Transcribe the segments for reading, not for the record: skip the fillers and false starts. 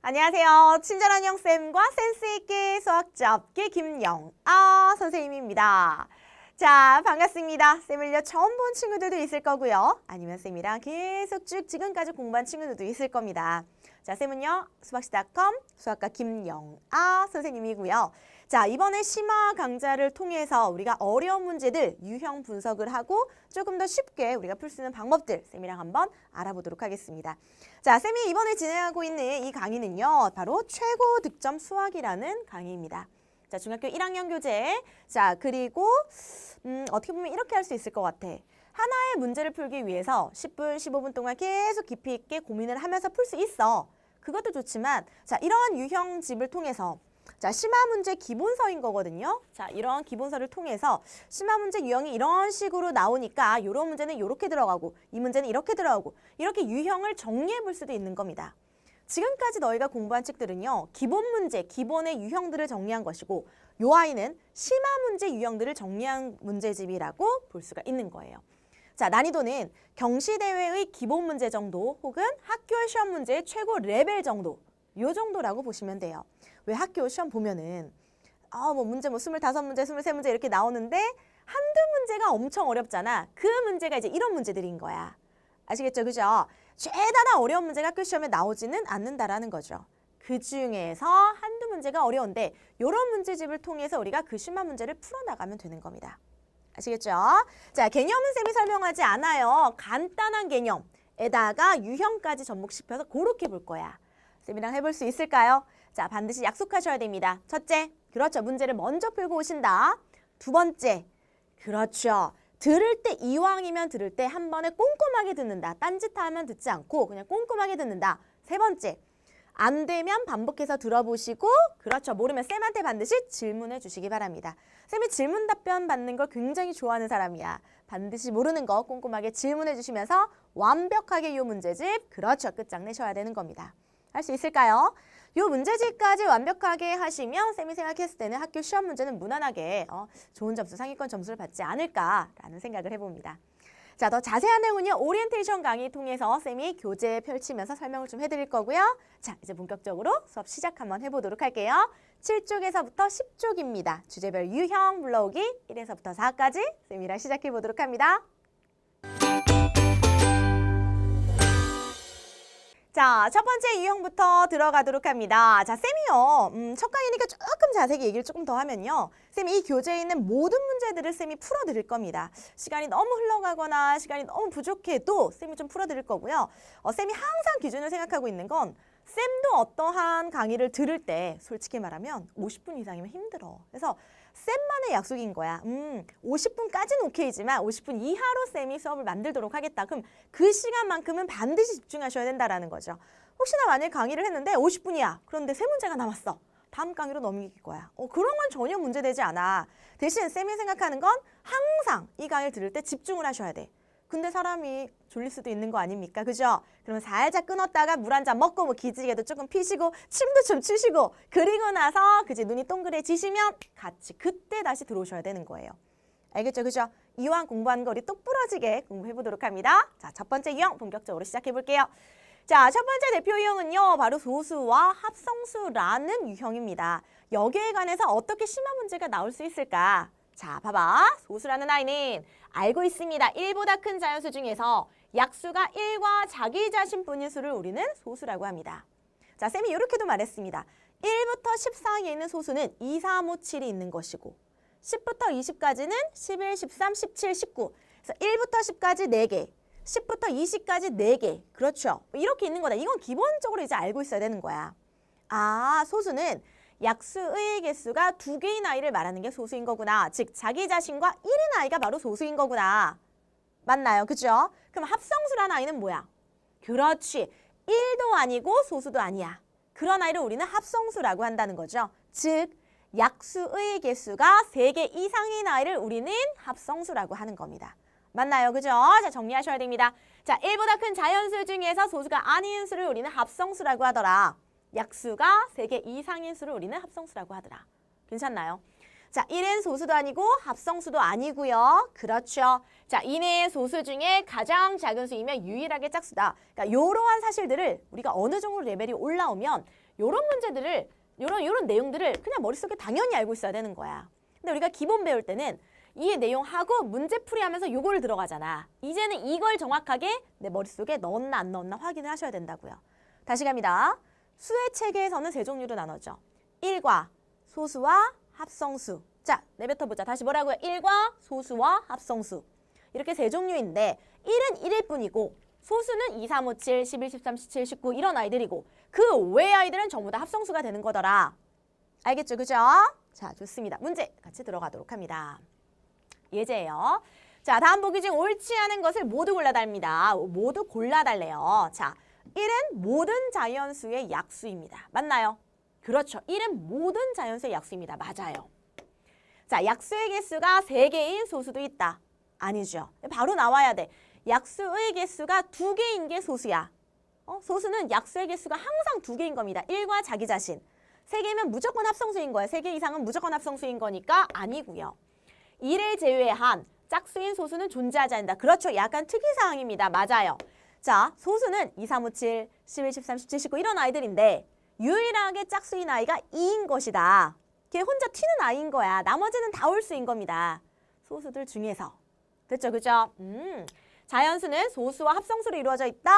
안녕하세요. 친절한 영쌤과 센스있게 수학 잡기 김영아 선생님입니다. 자, 반갑습니다. 쌤을요 처음 본 친구들도 있을 거고요. 아니면 쌤이랑 계속 쭉 지금까지 공부한 친구들도 있을 겁니다. 자, 쌤은요 수박시.com 수학과 김영아 선생님이고요. 자, 이번에 심화 강좌를 통해서 우리가 어려운 문제들 유형 분석을 하고 조금 더 쉽게 우리가 풀 수 있는 방법들 쌤이랑 한번 알아보도록 하겠습니다. 자, 쌤이 이번에 진행하고 있는 이 강의는요 바로 최고 득점 수학이라는 강의입니다. 자, 중학교 1학년 교재. 자, 그리고 어떻게 보면 이렇게 할 수 있을 것 같아. 하나의 문제를 풀기 위해서 10분, 15분 동안 계속 깊이 있게 고민을 하면서 풀 수 있어. 그것도 좋지만 자, 이러한 유형집을 통해서 자, 심화 문제 기본서인 거거든요. 자, 이런 기본서를 통해서 심화 문제 유형이 이런 식으로 나오니까 이런 문제는 이렇게 들어가고 이 문제는 이렇게 들어가고 이렇게 유형을 정리해 볼 수도 있는 겁니다. 지금까지 너희가 공부한 책들은요. 기본 문제, 기본의 유형들을 정리한 것이고 요 아이는 심화 문제 유형들을 정리한 문제집이라고 볼 수가 있는 거예요. 자, 난이도는 경시대회의 기본 문제 정도 혹은 학교 시험 문제의 최고 레벨 정도 요 정도라고 보시면 돼요. 왜 학교 시험 보면은 문제 25문제, 23문제 이렇게 나오는데 한두 문제가 엄청 어렵잖아. 그 문제가 이제 이런 문제들인 거야. 아시겠죠? 그죠? 죄다나 어려운 문제가 학교 시험에 나오지는 않는다라는 거죠. 그 중에서 한두 문제가 어려운데 이런 문제집을 통해서 우리가 그 심화 문제를 풀어나가면 되는 겁니다. 아시겠죠? 자, 개념은 쌤이 설명하지 않아요. 간단한 개념에다가 유형까지 접목시켜서 그렇게 볼 거야. 쌤이랑 해볼 수 있을까요? 자, 반드시 약속하셔야 됩니다. 첫째, 그렇죠. 문제를 먼저 풀고 오신다. 두 번째, 그렇죠. 들을 때 이왕이면 들을 때 한 번에 꼼꼼하게 듣는다. 딴짓하면 듣지 않고 그냥 꼼꼼하게 듣는다. 세 번째, 안 되면 반복해서 들어보시고 그렇죠. 모르면 쌤한테 반드시 질문해 주시기 바랍니다. 쌤이 질문 답변 받는 걸 굉장히 좋아하는 사람이야. 반드시 모르는 거 꼼꼼하게 질문해 주시면서 완벽하게 이 문제집 그렇죠. 끝장내셔야 되는 겁니다. 할 수 있을까요? 이 문제집까지 완벽하게 하시면 쌤이 생각했을 때는 학교 시험 문제는 무난하게 좋은 점수, 상위권 점수를 받지 않을까라는 생각을 해봅니다. 자, 더 자세한 내용은요. 오리엔테이션 강의 통해서 쌤이 교재 펼치면서 설명을 좀 해드릴 거고요. 자, 이제 본격적으로 수업 시작 한번 해보도록 할게요. 7쪽에서부터 10쪽입니다. 주제별 유형 불러오기 1에서부터 4까지 쌤이랑 시작해보도록 합니다. 자, 첫 번째 유형부터 들어가도록 합니다. 자, 쌤이요. 첫 강의니까 조금 자세히 얘기를 조금 더 하면요. 쌤이 이 교재에 있는 모든 문제들을 쌤이 풀어드릴 겁니다. 시간이 너무 흘러가거나 시간이 너무 부족해도 쌤이 좀 풀어드릴 거고요. 쌤이 항상 기준을 생각하고 있는 건 쌤도 어떠한 강의를 들을 때 솔직히 말하면 50분 이상이면 힘들어. 그래서 쌤만의 약속인 거야. 50분까지는 오케이지만 50분 이하로 쌤이 수업을 만들도록 하겠다. 그럼 그 시간만큼은 반드시 집중하셔야 된다라는 거죠. 혹시나 만약에 강의를 했는데 50분이야. 그런데 세 문제가 남았어. 다음 강의로 넘길 거야. 그런 건 전혀 문제되지 않아. 대신 쌤이 생각하는 건 항상 이 강의를 들을 때 집중을 하셔야 돼. 근데 사람이 졸릴 수도 있는 거 아닙니까? 그죠? 그러면 살짝 끊었다가 물 한 잔 먹고 기지개도 조금 피시고 침도 좀 치시고 그리고 나서 그지 눈이 동그래지시면 같이 그때 다시 들어오셔야 되는 거예요. 알겠죠? 그죠? 이왕 공부하는 거 우리 똑부러지게 공부해보도록 합니다. 자, 첫 번째 유형 본격적으로 시작해볼게요. 자, 첫 번째 대표 유형은요. 바로 소수와 합성수라는 유형입니다. 여기에 관해서 어떻게 심화 문제가 나올 수 있을까? 자, 봐봐. 소수라는 아이는 알고 있습니다. 1보다 큰 자연수 중에서 약수가 1과 자기 자신뿐인 수를 우리는 소수라고 합니다. 자, 쌤이 이렇게도 말했습니다. 1부터 10 사이에 있는 소수는 2, 3, 5, 7이 있는 것이고 10부터 20까지는 11, 13, 17, 19 그래서 1부터 10까지 4개 10부터 20까지 4개 그렇죠. 이렇게 있는 거다. 이건 기본적으로 이제 알고 있어야 되는 거야. 아, 소수는 약수의 개수가 2개인 아이를 말하는 게 소수인 거구나. 즉 자기 자신과 1인 아이가 바로 소수인 거구나. 맞나요? 그죠? 그럼 합성수라는 아이는 뭐야? 그렇지. 1도 아니고 소수도 아니야. 그런 아이를 우리는 합성수라고 한다는 거죠. 즉 약수의 개수가 3개 이상인 아이를 우리는 합성수라고 하는 겁니다. 맞나요? 그죠? 자, 정리하셔야 됩니다. 자, 1보다 큰 자연수 중에서 소수가 아닌 수를 우리는 합성수라고 하더라. 약수가 3개 이상인 수를 우리는 합성수라고 하더라. 괜찮나요? 자, 1은 소수도 아니고 합성수도 아니고요. 그렇죠. 자, 이내의 소수 중에 가장 작은 수이면 유일하게 짝수다. 그러니까 이러한 사실들을 우리가 어느 정도 레벨이 올라오면 이런 문제들을 요런 내용들을 그냥 머릿속에 당연히 알고 있어야 되는 거야. 근데 우리가 기본 배울 때는 이 내용하고 문제풀이 하면서 요거를 들어가잖아. 이제는 이걸 정확하게 내 머릿속에 넣었나 안 넣었나 확인을 하셔야 된다고요. 다시 갑니다. 수의 체계에서는 세 종류로 나눠져. 1과 소수와 합성수. 자, 내뱉어보자. 다시 뭐라고요? 1과 소수와 합성수. 이렇게 세 종류인데 1은 1일 뿐이고 소수는 2, 3, 5, 7, 11, 13, 17, 19 이런 아이들이고 그 외의 아이들은 전부 다 합성수가 되는 거더라. 알겠죠? 그죠? 자, 좋습니다. 문제 같이 들어가도록 합니다. 예제예요. 자, 다음 보기 중 옳지 않은 것을 모두 골라달랍니다. 모두 골라달래요. 자, 1은 모든 자연수의 약수입니다. 맞나요? 그렇죠. 1은 모든 자연수의 약수입니다. 맞아요. 자, 약수의 개수가 3개인 소수도 있다. 아니죠. 바로 나와야 돼. 약수의 개수가 2개인 게 소수야. 소수는 약수의 개수가 항상 2개인 겁니다. 1과 자기 자신. 3개면 무조건 합성수인 거예요. 3개 이상은 무조건 합성수인 거니까 아니고요. 1을 제외한 짝수인 소수는 존재하지 않는다. 그렇죠. 약간 특이사항입니다. 맞아요. 자, 소수는 2, 3, 5, 7, 11, 13, 17, 19 이런 아이들인데 유일하게 짝수인 아이가 2인 것이다. 걔 혼자 튀는 아이인 거야. 나머지는 다 홀수인 겁니다. 소수들 중에서. 됐죠? 그죠? 자연수는 소수와 합성수로 이루어져 있다?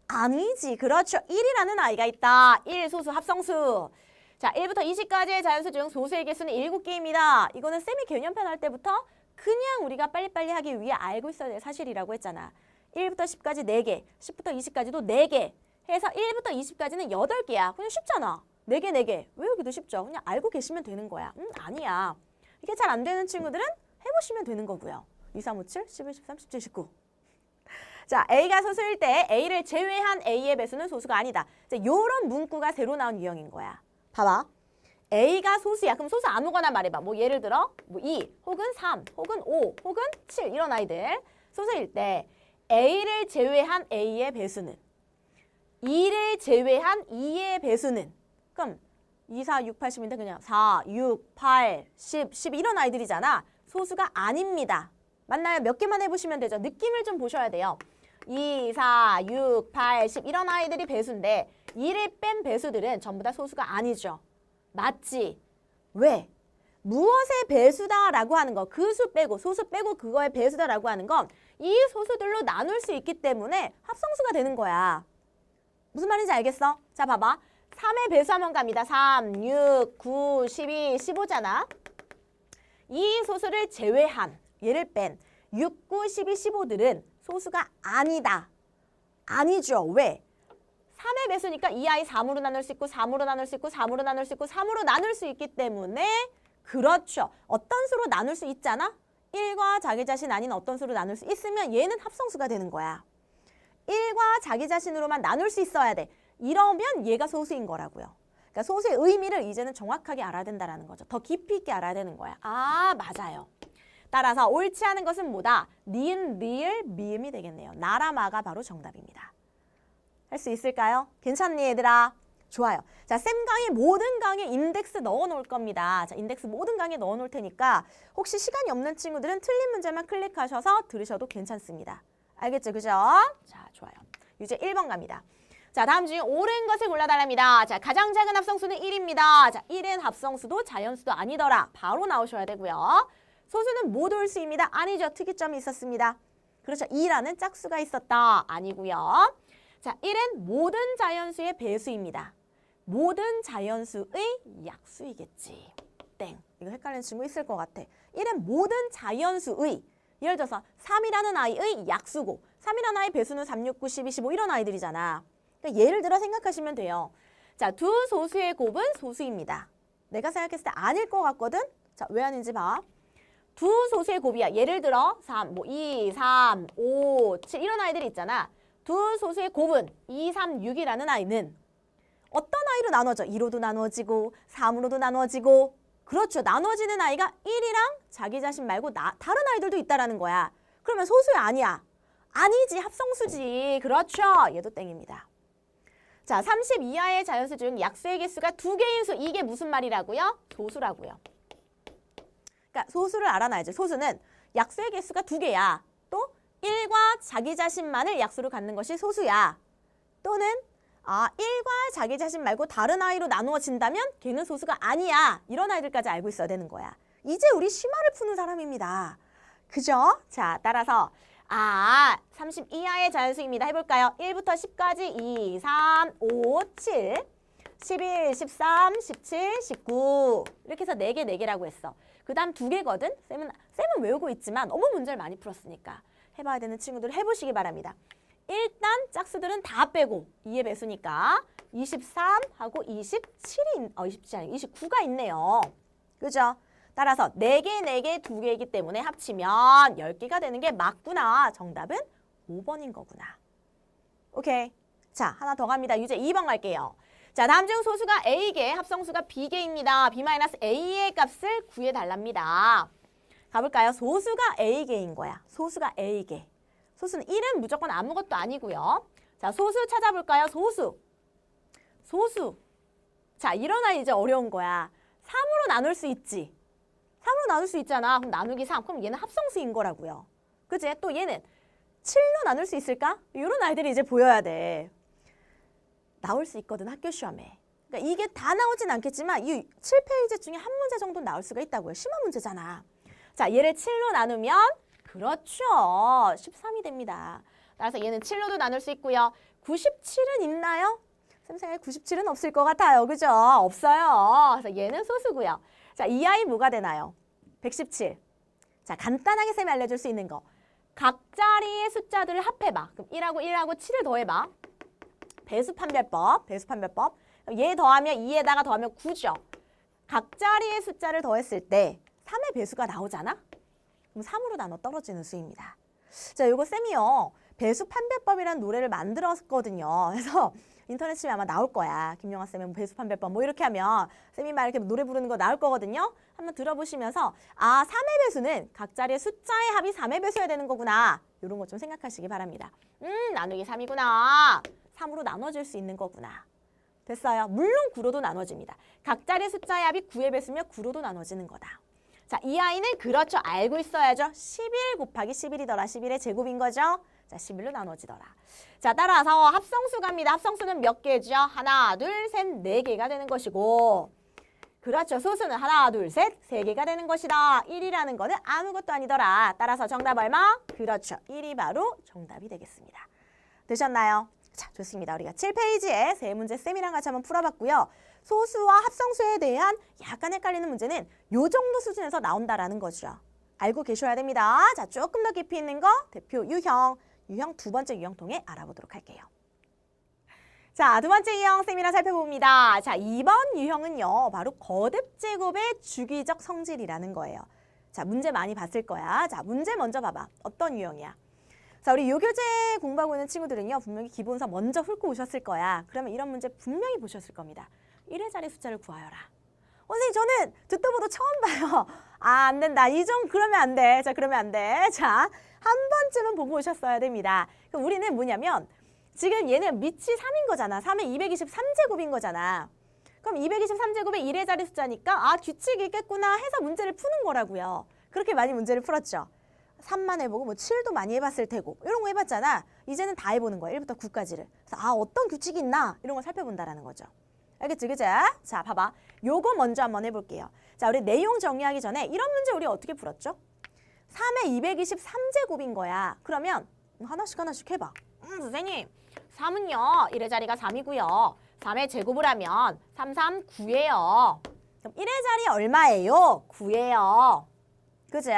아니지. 그렇죠. 1이라는 아이가 있다. 1 소수 합성수. 자, 1부터 20까지의 자연수 중 소수의 개수는 7개입니다. 이거는 쌤이 개념편 할 때부터 그냥 우리가 빨리빨리 하기 위해 알고 있어야 될 사실이라고 했잖아. 1부터 10까지 4개, 10부터 20까지도 4개 해서 1부터 20까지는 8개야. 그냥 쉽잖아. 4개, 4개. 외우기도 쉽죠. 그냥 알고 계시면 되는 거야. 아니야. 이게 잘 안 되는 친구들은 해보시면 되는 거고요. 2, 3, 5, 7, 11, 13, 17, 19. 자, A가 소수일 때 A를 제외한 A의 배수는 소수가 아니다. 자, 요런 문구가 새로 나온 유형인 거야. 봐봐. A가 소수야. 그럼 소수 아무거나 말해봐. 뭐 예를 들어 뭐 2, 혹은 3, 혹은 5, 혹은 7 이런 아이들. 소수일 때 A를 제외한 A의 배수는 2를 제외한 2의 배수는 그럼 2, 4, 6, 8, 10인데 그냥 4, 6, 8, 10, 12 이런 아이들이잖아. 소수가 아닙니다. 맞나요? 몇 개만 해보시면 되죠. 느낌을 좀 보셔야 돼요. 2, 4, 6, 8, 10 이런 아이들이 배수인데 2를 뺀 배수들은 전부 다 소수가 아니죠. 맞지? 왜? 무엇의 배수다라고 하는 거, 그 수 빼고 소수 빼고 그거의 배수다라고 하는 건 이 소수들로 나눌 수 있기 때문에 합성수가 되는 거야. 무슨 말인지 알겠어? 자, 봐봐. 3의 배수 한번 갑니다. 3, 6, 9, 12, 15잖아. 이 소수를 제외한, 얘를 뺀 6, 9, 12, 15들은 소수가 아니다. 아니죠. 왜? 3의 배수니까 이 아이 3으로 나눌 수 있고 3으로 나눌 수 있고 3으로 나눌 수 있고 3으로 나눌 수 있기 때문에 그렇죠. 어떤 수로 나눌 수 있잖아? 1과 자기 자신 아닌 어떤 수로 나눌 수 있으면 얘는 합성수가 되는 거야. 1과 자기 자신으로만 나눌 수 있어야 돼. 이러면 얘가 소수인 거라고요. 그러니까 소수의 의미를 이제는 정확하게 알아야 된다는 거죠. 더 깊이 있게 알아야 되는 거야. 아, 맞아요. 따라서 옳지 않은 것은 뭐다? 니은, 리을, 미음이 되겠네요. 나라마가 바로 정답입니다. 할 수 있을까요? 괜찮니 얘들아? 좋아요. 자, 쌤 강의 모든 강의에 인덱스 넣어놓을 겁니다. 자, 인덱스 모든 강의에 넣어놓을 테니까 혹시 시간이 없는 친구들은 틀린 문제만 클릭하셔서 들으셔도 괜찮습니다. 알겠죠? 그죠? 자, 좋아요. 유제 1번 갑니다. 자, 다음 중에 옳은 것을 골라달랍니다. 자, 가장 작은 합성수는 1입니다. 자, 1은 합성수도 자연수도 아니더라. 바로 나오셔야 되고요. 소수는 모두 홀수입니다. 아니죠. 특이점이 있었습니다. 그렇죠. 2라는 짝수가 있었다. 아니고요. 자, 1은 모든 자연수의 배수입니다. 모든 자연수의 약수이겠지. 땡. 이거 헷갈리는 친구 있을 것 같아. 1은 모든 자연수의, 예를 들어서 3이라는 아이의 약수고 3이라는 아이의 배수는 3, 6, 9, 12, 15 이런 아이들이잖아. 그러니까 예를 들어 생각하시면 돼요. 자, 두 소수의 곱은 소수입니다. 내가 생각했을 때 아닐 것 같거든? 자, 왜 아닌지 봐. 두 소수의 곱이야. 예를 들어 3, 뭐 2, 3, 5, 7 이런 아이들이 있잖아. 두 소수의 곱은 2, 3, 6이라는 아이는 어떤 아이로 나눠져? 2로도 나눠지고 3으로도 나눠지고 그렇죠. 나눠지는 아이가 1이랑 자기 자신 말고 다른 아이들도 있다라는 거야. 그러면 소수야 아니야? 아니지. 합성수지. 그렇죠. 얘도 땡입니다. 자, 30 이하의 자연수 중 약수의 개수가 2개인 수. 이게 무슨 말이라고요? 소수라고요. 그러니까 소수를 알아놔야죠. 소수는 약수의 개수가 2개야. 또 1과 자기 자신만을 약수로 갖는 것이 소수야. 또는 1과 자기 자신 말고 다른 아이로 나누어진다면 걔는 소수가 아니야. 이런 아이들까지 알고 있어야 되는 거야. 이제 우리 심화를 푸는 사람입니다. 그죠? 자, 따라서 32하의 자연수입니다. 해볼까요? 1부터 10까지 2, 3, 5, 7, 11, 13, 17, 19 이렇게 해서 4개, 4개라고 했어. 그 다음 2개거든? 쌤은 외우고 있지만 너무 문제를 많이 풀었으니까 해봐야 되는 친구들 해보시기 바랍니다. 일단 짝수들은 다 빼고 2의 배수니까 23하고 27이 27이 아니고 29가 있네요. 그죠? 따라서 4개, 4개, 2개이기 때문에 합치면 10개가 되는 게 맞구나. 정답은 5번인 거구나. 오케이. 자, 하나 더 갑니다. 유제 2번 갈게요. 자, 다음 중 소수가 A개, 합성수가 B개입니다. B-A의 값을 구해달랍니다. 가볼까요? 소수가 A개인 거야. 소수가 A개. 소수는 1은 무조건 아무것도 아니고요. 자, 소수 찾아볼까요? 소수. 자, 이런 아이 이제 어려운 거야. 3으로 나눌 수 있지. 3으로 나눌 수 있잖아. 그럼 나누기 3. 그럼 얘는 합성수인 거라고요. 그치? 또 얘는 7로 나눌 수 있을까? 이런 아이들이 이제 보여야 돼. 나올 수 있거든, 학교 시험에. 그러니까 이게 다 나오진 않겠지만 이 7페이지 중에 한 문제 정도는 나올 수가 있다고요. 심화 문제잖아. 자, 얘를 7로 나누면 그렇죠. 13이 됩니다. 따라서 얘는 7로도 나눌 수 있고요. 97은 있나요? 쌤 생각에 97은 없을 것 같아요. 그죠? 없어요. 그래서 얘는 소수고요. 자, 이 아이 뭐가 되나요? 117. 자, 간단하게 쌤이 알려줄 수 있는 거. 각 자리의 숫자들을 합해봐. 그럼 1하고 7을 더해봐. 배수판별법. 얘 더하면 2에다가 더하면 9죠. 각 자리의 숫자를 더했을 때 3의 배수가 나오잖아? 그럼 3으로 나눠 떨어지는 수입니다. 자, 요거 쌤이요. 배수판별법이라는 노래를 만들었거든요. 그래서 인터넷 치면 아마 나올 거야. 김영아 쌤의 배수판별법 뭐 이렇게 하면 쌤이 막 이렇게 노래 부르는 거 나올 거거든요. 한번 들어보시면서 3의 배수는 각 자리의 숫자의 합이 3의 배수여야 되는 거구나. 이런 거 좀 생각하시기 바랍니다. 나누기 3이구나. 3으로 나눠질 수 있는 거구나. 됐어요? 물론 9로도 나눠집니다. 각 자리의 숫자의 합이 9의 배수면 9로도 나눠지는 거다. 자, 이 아이는 그렇죠. 알고 있어야죠. 11 곱하기 11이더라. 11의 제곱인 거죠. 자, 11로 나눠지더라. 자, 따라서 합성수 갑니다. 합성수는 몇 개죠? 하나, 둘, 셋, 4개가 되는 것이고 그렇죠. 소수는 하나, 둘, 셋, 3개가 되는 것이다. 1이라는 거는 아무것도 아니더라. 따라서 정답 얼마? 그렇죠. 1이 바로 정답이 되겠습니다. 되셨나요? 자, 좋습니다. 우리가 7페이지에 세 문제 쌤이랑 같이 한번 풀어봤고요. 소수와 합성수에 대한 약간 헷갈리는 문제는 요 정도 수준에서 나온다라는 거죠. 알고 계셔야 됩니다. 자, 조금 더 깊이 있는 거 대표 유형 두 번째 유형 통해 알아보도록 할게요. 자, 두 번째 유형 쌤이랑 살펴봅니다. 자, 2번 유형은요. 바로 거듭제곱의 주기적 성질이라는 거예요. 자, 문제 많이 봤을 거야. 자, 문제 먼저 봐봐. 어떤 유형이야? 자, 우리 요교재 공부하고 있는 친구들은요. 분명히 기본서 먼저 훑고 오셨을 거야. 그러면 이런 문제 분명히 보셨을 겁니다. 1의 자리 숫자를 구하여라. 선생님, 저는 듣도 보도 처음 봐요. 안 된다. 그러면 안 돼. 자, 그러면 안 돼. 자, 한 번쯤은 보고 오셨어야 됩니다. 그럼 우리는 뭐냐면 지금 얘는 밑이 3인 거잖아. 3의 223제곱인 거잖아. 그럼 223제곱의 1의 자리 숫자니까 규칙이 있겠구나 해서 문제를 푸는 거라고요. 그렇게 많이 문제를 풀었죠. 3만 해보고 뭐 7도 많이 해봤을 테고 이런 거 해봤잖아. 이제는 다 해보는 거야. 1부터 9까지를. 그래서 어떤 규칙이 있나 이런 걸 살펴본다라는 거죠. 알겠지? 그죠? 자, 봐봐. 요거 먼저 한번 해볼게요. 자, 우리 내용 정리하기 전에 이런 문제 우리 어떻게 풀었죠? 3의 223제곱인 거야. 그러면 하나씩 해봐. 선생님, 3은요. 1의 자리가 3이고요. 3의 제곱을 하면 3, 3, 9예요. 그럼 1의 자리 얼마예요? 9예요. 그죠?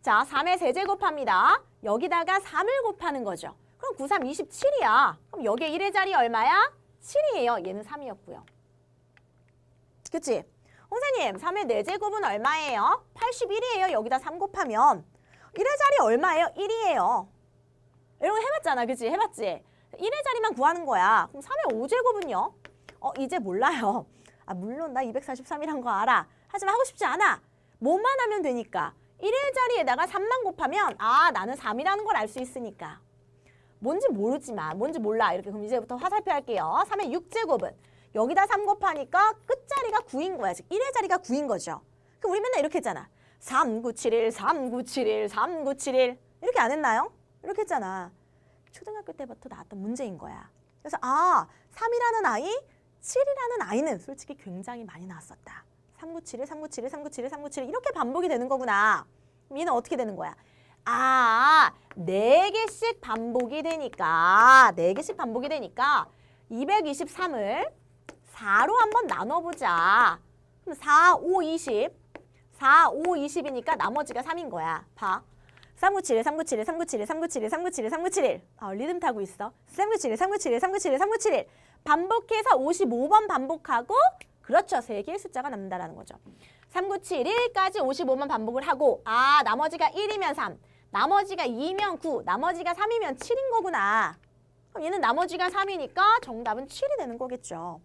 자, 3의 세제곱합니다. 여기다가 3을 곱하는 거죠. 그럼 9, 3, 27이야. 그럼 여기에 1의 자리 얼마야? 7이에요. 얘는 3이었고요. 그치? 선생님, 3의 4제곱은 얼마예요? 81이에요. 여기다 3 곱하면 1의 자리 얼마예요? 1이에요. 이런 거 해봤잖아. 그치? 해봤지? 1의 자리만 구하는 거야. 그럼 3의 5제곱은요? 이제 몰라요. 물론 나 243이란 거 알아. 하지만 하고 싶지 않아. 뭐만 하면 되니까. 1의 자리에다가 3만 곱하면 나는 3이라는 걸 알 수 있으니까. 뭔지 모르지만 뭔지 몰라. 이렇게 그럼 이제부터 화살표 할게요. 3의 6제곱은 여기다 3 곱하니까 끝자리가 9인 거야. 즉 1의 자리가 9인 거죠. 그럼 우리 맨날 이렇게 했잖아. 3971, 3971, 3971 이렇게 안 했나요? 이렇게 했잖아. 초등학교 때부터 나왔던 문제인 거야. 그래서 3이라는 아이, 7이라는 아이는 솔직히 굉장히 많이 나왔었다. 3971, 3971, 3971, 3971 이렇게 반복이 되는 거구나. 그럼 얘는 어떻게 되는 거야? 4개씩 반복이 되니까 223을 4로 한번 나눠보자. 그럼 4, 5, 20. 4, 5, 20이니까 나머지가 3인 거야. 봐. 397, 397, 397, 397, 397, 397. 리듬 타고 있어. 397, 397, 397, 397. 반복해서 55번 반복하고 그렇죠. 3개의 숫자가 남는다라는 거죠. 397, 1까지 55번 반복을 하고 나머지가 1이면 3, 나머지가 2면 9, 나머지가 3이면 7인 거구나. 그럼 얘는 나머지가 3이니까 정답은 7이 되는 거겠죠.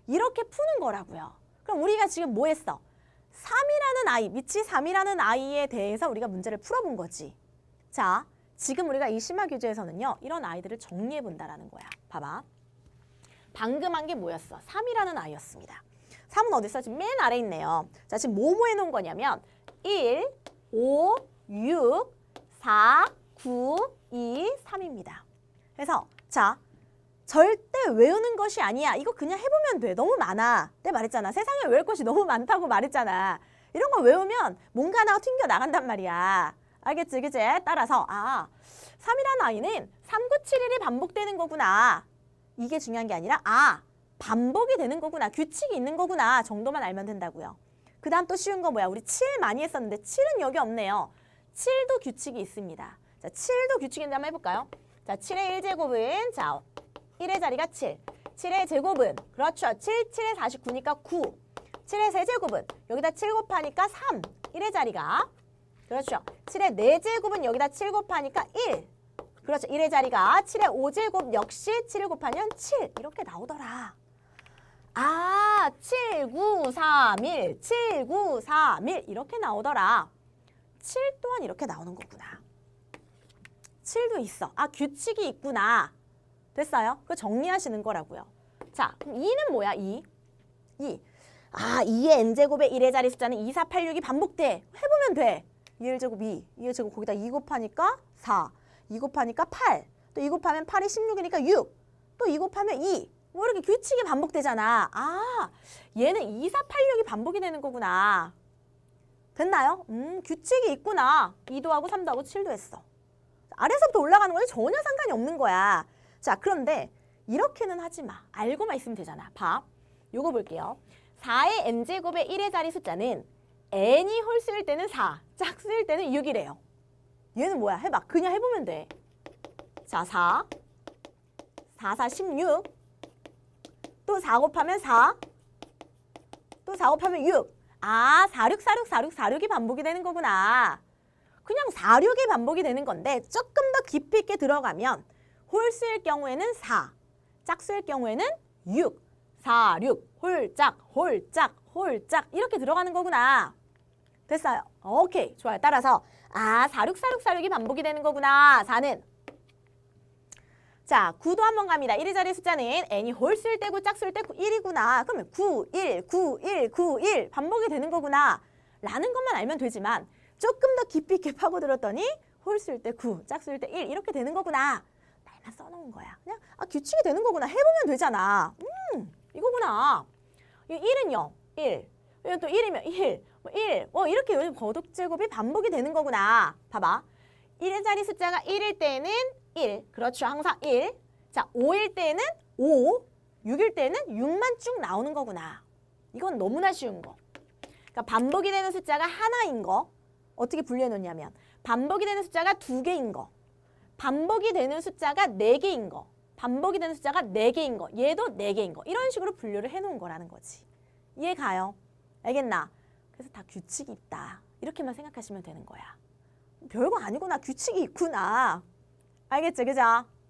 이렇게 푸는 거라고요. 그럼 우리가 지금 뭐 했어? 3이라는 아이, 미치 3이라는 아이에 대해서 우리가 문제를 풀어본 거지. 자, 지금 우리가 이 심화 교재에서는요. 이런 아이들을 정리해 본다라는 거야. 봐봐. 방금 한 게 뭐였어? 3이라는 아이였습니다. 3은 어디 있어? 지금 맨 아래 있네요. 자, 지금 뭐뭐 해놓은 거냐면 1, 5, 6, 4, 9, 2, 3입니다. 그래서 자, 절대 외우는 것이 아니야. 이거 그냥 해보면 돼. 너무 많아. 내가 말했잖아. 세상에 외울 것이 너무 많다고 말했잖아. 이런 거 외우면 뭔가 하나가 튕겨 나간단 말이야. 알겠지? 그치? 따라서 3이라는 아이는 3971이 반복되는 거구나. 이게 중요한 게 아니라 반복이 되는 거구나. 규칙이 있는 거구나. 정도만 알면 된다고요. 그 다음 또 쉬운 거 뭐야? 우리 7 많이 했었는데 7은 여기 없네요. 7도 규칙이 있습니다. 자, 7도 규칙이 있는데 한번 해볼까요? 자, 7의 1제곱은 자 1의 자리가 7. 7의 제곱은 그렇죠. 7, 7의 49니까 9. 7의 세제곱은 여기다 7 곱하니까 3. 1의 자리가 그렇죠. 7의 4제곱은 여기다 7 곱하니까 1. 그렇죠. 1의 자리가 7의 5제곱 역시 7을 곱하면 7. 이렇게 나오더라. 7, 9, 3, 1. 7, 9, 3, 1. 이렇게 나오더라. 7 또한 이렇게 나오는 거구나. 7도 있어. 규칙이 있구나. 됐어요? 그거 정리하시는 거라고요. 자, 그럼 2는 뭐야? 2. 2의 n제곱의 1의 자리 숫자는 2, 4, 8, 6이 반복돼. 해보면 돼. 2의 제곱 2. 2의 제곱 거기다 2 곱하니까 4. 2 곱하니까 8. 또 2 곱하면 8이 16이니까 6. 또 2 곱하면 2. 뭐 이렇게 규칙이 반복되잖아. 얘는 2, 4, 8, 6이 반복이 되는 거구나. 됐나요? 규칙이 있구나. 2도 하고 3도 하고 7도 했어. 아래서부터 올라가는 거는 전혀 상관이 없는 거야. 자, 그런데 이렇게는 하지 마. 알고만 있으면 되잖아. 봐. 요거 볼게요. 4의 n제곱의 1의 자리 숫자는 n이 홀수일 때는 4, 짝수일 때는 6이래요. 얘는 뭐야? 해봐. 그냥 해보면 돼. 자, 4, 4, 4, 16. 또 4 곱하면 4. 또 4 곱하면 6. 4, 6, 4, 6, 4, 6, 4, 6이 반복이 되는 거구나. 그냥 4, 6이 반복이 되는 건데 조금 더 깊이 있게 들어가면 홀수일 경우에는 4, 짝수일 경우에는 6, 4, 6, 홀짝, 홀짝, 홀짝 이렇게 들어가는 거구나. 됐어요. 오케이, 좋아요. 따라서 4, 6, 4, 6, 4, 6이 반복이 되는 거구나. 4는 자, 9도 한번 갑니다. 1의 자리 숫자는 n이 홀수일 때고 짝수일 때 1이구나. 그러면 9, 1, 9, 1, 9, 1 반복이 되는 거구나. 라는 것만 알면 되지만 조금 더 깊이 있게 파고들었더니 홀수일 때 9, 짝수일 때 1 이렇게 되는 거구나. 말만 써놓은 거야. 그냥 규칙이 되는 거구나. 해보면 되잖아. 이거구나. 1은 0, 1. 또 1이면 1, 1. 이렇게 요즘 거듭제곱이 반복이 되는 거구나. 봐봐. 1의 자리 숫자가 1일 때는 1. 그렇죠. 항상 1. 자, 5일 때는 5. 6일 때는 6만 쭉 나오는 거구나. 이건 너무나 쉬운 거. 그러니까 반복이 되는 숫자가 하나인 거. 어떻게 분류해 놓냐면 반복이 되는 숫자가 2개인 거. 반복이 되는 숫자가 4개인 거. 반복이 되는 숫자가 4개인 거. 얘도 4개인 거. 이런 식으로 분류를 해 놓은 거라는 거지. 이해 가요? 알겠나? 그래서 다 규칙이 있다. 이렇게만 생각하시면 되는 거야. 별거 아니구나. 규칙이 있구나. 알겠죠? 그죠?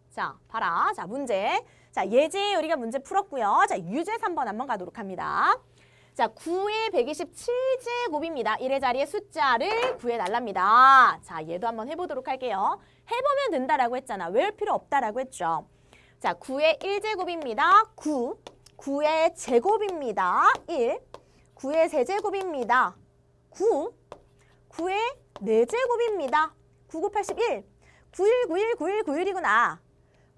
자, 봐라. 자, 문제. 자, 예제 우리가 문제 풀었고요. 자, 유제 3번 한번 가도록 합니다. 자, 9의 127제곱입니다. 1의 자리에 숫자를 구해달랍니다. 자, 얘도 한번 해보도록 할게요. 해보면 된다라고 했잖아. 외울 필요 없다라고 했죠. 자, 9의 1제곱입니다. 9. 9의 제곱입니다. 1. 9의 세제곱입니다. 9. 9의 4제곱입니다. 9, 9, 81. 91, 91, 91, 91이구나.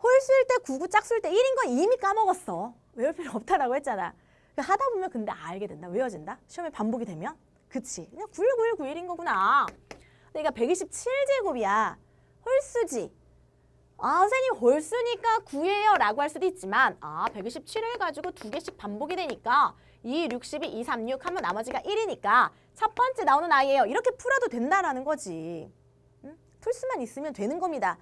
홀수일 때 9, 9, 짝수일 때 1인 건 이미 까먹었어. 외울 필요 없다라고 했잖아. 하다 보면 근데 알게 된다. 외워진다. 시험에 반복이 되면. 그치. 그냥 91, 91, 91인 거구나. 근데 이거 127제곱이야. 홀수지. 아, 선생님 홀수니까 9예요 라고 할 수도 있지만 127을 가지고 2개씩 반복이 되니까 2, 6, 12, 2, 3, 6 하면 나머지가 1이니까 첫 번째 나오는 아이예요. 이렇게 풀어도 된다라는 거지. 응? 풀 수만 있으면 되는 겁니다.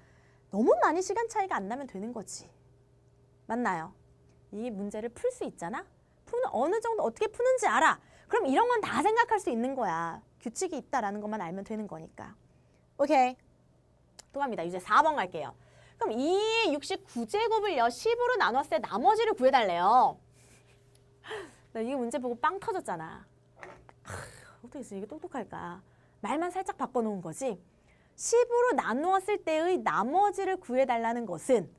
너무 많이 시간 차이가 안 나면 되는 거지. 맞나요? 이 문제를 풀 수 있잖아? 어느 정도 어떻게 푸는지 알아. 그럼 이런 건 다 생각할 수 있는 거야. 규칙이 있다라는 것만 알면 되는 거니까. 오케이. 또 갑니다. 이제 4번 갈게요. 그럼 2의 69제곱을요. 10으로 나눴을 때 나머지를 구해달래요. 나 이 문제 보고 빵 터졌잖아. 어떻게 해서 이게 똑똑할까? 말만 살짝 바꿔놓은 거지. 10으로 나누었을 때의 나머지를 구해달라는 것은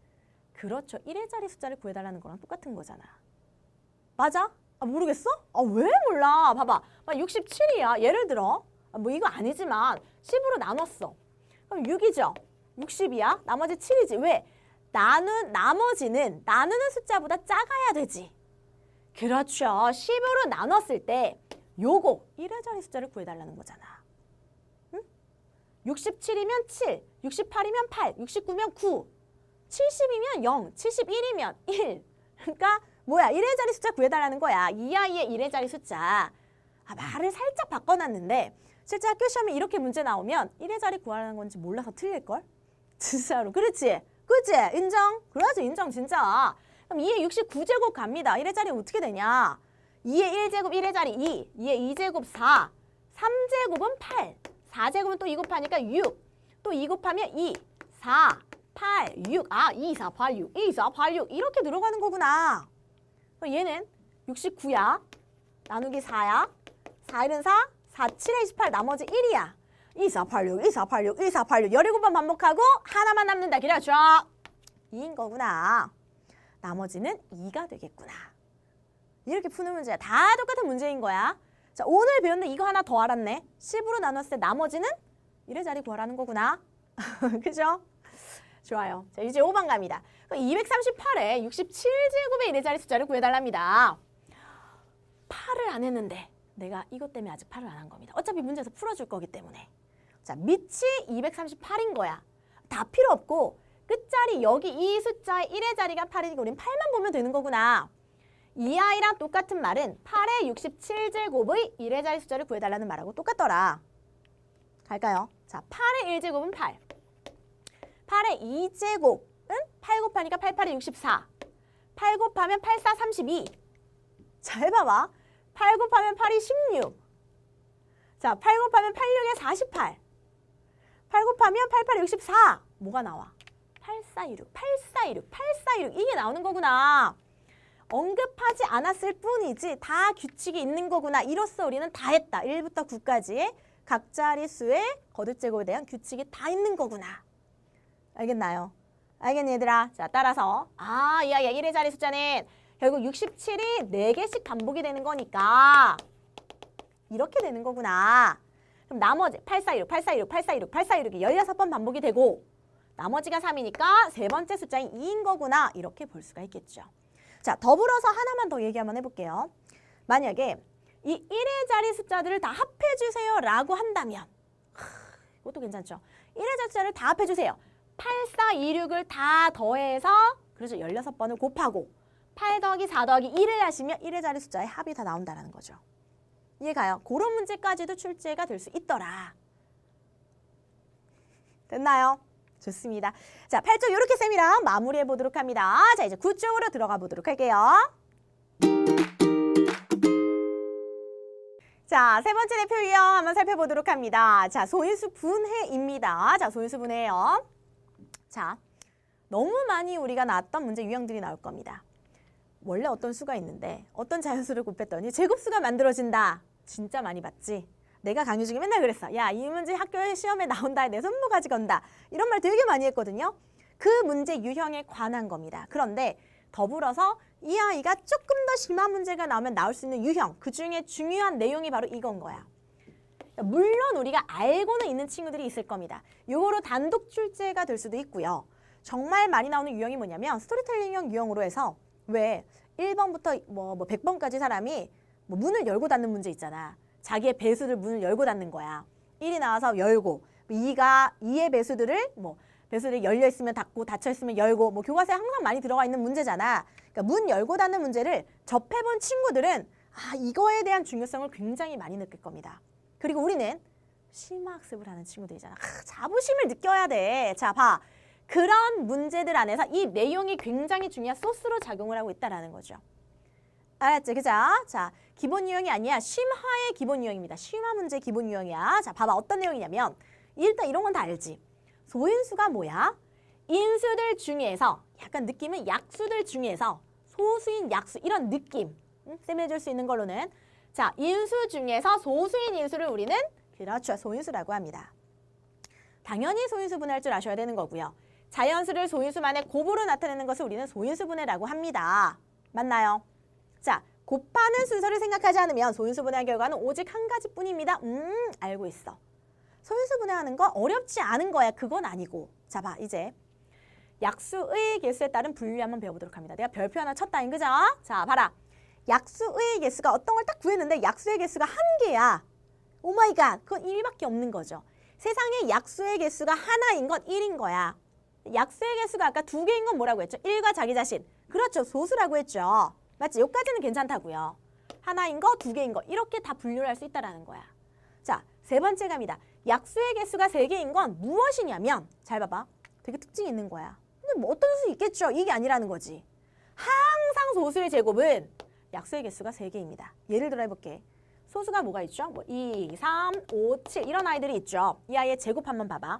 그렇죠. 1의 자리 숫자를 구해달라는 거랑 똑같은 거잖아. 맞아? 모르겠어? 왜 몰라? 봐봐. 67이야. 예를 들어. 뭐 이거 아니지만 10으로 나눴어. 그럼 6이죠. 60이야. 나머지 7이지. 왜? 나머지는 나누는 숫자보다 작아야 되지. 그렇죠. 10으로 나눴을 때 요거 1의 자리 숫자를 구해달라는 거잖아. 응? 67이면 7, 68이면 8, 69면 9, 70이면 0, 71이면 1. 그러니까 뭐야? 1의 자리 숫자 구해달라는 거야. 이 아이의 1의 자리 숫자. 말을 살짝 바꿔놨는데 실제 학교 시험에 이렇게 문제 나오면 1의 자리 구하라는 건지 몰라서 틀릴걸? 진짜로. 그렇지? 그치? 인정? 그래야지 인정 진짜. 그럼 2의 69제곱 갑니다. 1의 자리 어떻게 되냐? 2의 1제곱 1의 자리 2, 2의 2제곱 4, 3제곱은 8, 4제곱은 또 2 곱하니까 6, 또 2 곱하면 2, 4, 8, 6, 2, 4, 8, 6, 2, 4, 8, 6 이렇게 들어가는 거구나. 그럼 얘는 69야. 나누기 4야. 4, 1은 4, 4, 7에 28 나머지 1이야. 2, 4, 8, 6, 2, 4, 8, 6, 2, 4, 8, 6 17번 반복하고 하나만 남는다. 그렇죠? 2인 거구나. 나머지는 2가 되겠구나. 이렇게 푸는 문제야. 다 똑같은 문제인 거야. 자, 오늘 배웠는데 이거 하나 더 알았네. 10으로 나눴을 때 나머지는 1의 자리 구하라는 거구나. 그죠? 좋아요. 자, 이제 5번 갑니다. 238에 67제곱의 1의 자리 숫자를 구해달랍니다. 8을 안 했는데 내가 이것 때문에 아직 8을 안 한 겁니다. 어차피 문제에서 풀어줄 거기 때문에. 자, 밑이 238인 거야. 다 필요 없고 끝자리 여기 이 숫자의 1의 자리가 8이니까 우린 8만 보면 되는 거구나. 이 아이랑 똑같은 말은 8의 67제곱의 1의 자리 숫자를 구해달라는 말하고 똑같더라. 갈까요? 자, 8의 1제곱은 8. 8의 2제곱은 8 곱하니까 8, 8이 64. 8 곱하면 8, 4, 32. 자, 해봐봐. 8 곱하면 8이 16. 자, 8 곱하면 8, 6에 48. 8 곱하면 8, 8이 64. 뭐가 나와? 8426, 8426, 8426 이게 나오는 거구나. 언급하지 않았을 뿐이지 다 규칙이 있는 거구나. 이로써 우리는 다 했다. 1부터 9까지 각 자릿수의 거듭제곱에 대한 규칙이 다 있는 거구나. 알겠나요? 알겠니 얘들아? 자, 따라서 이 아이의 1의 자리 숫자는 결국 67이 4개씩 반복이 되는 거니까 이렇게 되는 거구나. 그럼 나머지 8416, 8416, 8416, 8416이 16번 반복이 되고 나머지가 3이니까 세 번째 숫자인 2인 거구나. 이렇게 볼 수가 있겠죠. 자, 더불어서 하나만 더 얘기 한번 해볼게요. 만약에 이 1의 자리 숫자들을 다 합해주세요 라고 한다면 이것도 괜찮죠. 1의 자리 숫자를 다 합해주세요. 8, 4, 2, 6을 다 더해서 그래서 16번을 곱하고 8 더하기 4 더하기 1을 하시면 1의 자리 숫자의 합이 다 나온다는 거죠. 이해가요? 그런 문제까지도 출제가 될 수 있더라. 됐나요? 좋습니다. 자, 8쪽 이렇게 쌤이랑 마무리해 보도록 합니다. 자, 이제 9쪽으로 들어가 보도록 할게요. 자, 세 번째 대표 유형 한번 살펴보도록 합니다. 자, 소인수 분해입니다. 자, 소인수 분해요. 자, 너무 많이 우리가 나왔던 문제 유형들이 나올 겁니다. 원래 어떤 수가 있는데 어떤 자연수를 곱했더니 제곱수가 만들어진다. 진짜 많이 봤지? 내가 강의 중에 맨날 그랬어. 야, 이 문제 학교 시험에 나온다. 내 손모가지 건다. 이런 말 되게 많이 했거든요. 그 문제 유형에 관한 겁니다. 그런데 더불어서 이 아이가 조금 더 심한 문제가 나오면 나올 수 있는 유형, 그중에 중요한 내용이 바로 이건 거야. 물론 우리가 알고는 있는 친구들이 있을 겁니다. 요거로 단독 출제가 될 수도 있고요. 정말 많이 나오는 유형이 뭐냐면 스토리텔링형 유형으로 해서 왜 1번부터 뭐 100번까지 사람이 뭐 문을 열고 닫는 문제 있잖아. 자기의 배수들 문을 열고 닫는 거야. 1이 나와서 열고 2의 배수들을 뭐 배수들이 열려 있으면 닫고 닫혀 있으면 열고 뭐 교과서에 항상 많이 들어가 있는 문제잖아. 그러니까 문 열고 닫는 문제를 접해본 친구들은 이거에 대한 중요성을 굉장히 많이 느낄 겁니다. 그리고 우리는 심화학습을 하는 친구들이잖아. 자부심을 느껴야 돼. 자, 봐. 그런 문제들 안에서 이 내용이 굉장히 중요한 소스로 작용을 하고 있다는 거죠. 알았지? 그죠? 자, 기본 유형이 아니야. 심화의 기본 유형입니다. 심화 문제 기본 유형이야. 자, 봐봐. 어떤 내용이냐면 일단 이런 건 다 알지. 소인수가 뭐야? 인수들 중에서 약간 느낌은 약수들 중에서 소수인 약수 이런 느낌. 쌤이 해줄 수 있는 걸로는 자, 인수 중에서 소수인 인수를 우리는 그렇죠. 소인수라고 합니다. 당연히 소인수 분해할 줄 아셔야 되는 거고요. 자연수를 소인수만의 곱으로 나타내는 것을 우리는 소인수 분해라고 합니다. 맞나요? 자, 곱하는 순서를 생각하지 않으면 소인수 분해의 결과는 오직 한 가지뿐입니다. 알고 있어. 소인수 분해하는 거 어렵지 않은 거야. 그건 아니고. 자, 봐. 이제 약수의 개수에 따른 분류 한번 배워보도록 합니다. 내가 별표 하나 쳤다잉. 그죠? 자, 봐라. 약수의 개수가 어떤 걸 딱 구했는데 약수의 개수가 한 개야. 오마이갓. 그건 1밖에 없는 거죠. 세상에 약수의 개수가 하나인 건 1인 거야. 약수의 개수가 아까 2개인 건 뭐라고 했죠? 1과 자기 자신. 그렇죠. 소수라고 했죠. 맞지? 여기까지는 괜찮다고요. 하나인 거, 2개인 거. 이렇게 다 분류를 할 수 있다는 거야. 자, 세 번째 갑니다. 약수의 개수가 3개인 건 무엇이냐면 잘 봐봐. 되게 특징이 있는 거야. 근데 뭐 어떤 수 있겠죠. 이게 아니라는 거지. 항상 소수의 제곱은 약수의 개수가 3개입니다. 예를 들어 해볼게. 소수가 뭐가 있죠? 뭐 2, 3, 5, 7 이런 아이들이 있죠. 이 아이의 제곱 한번 봐봐.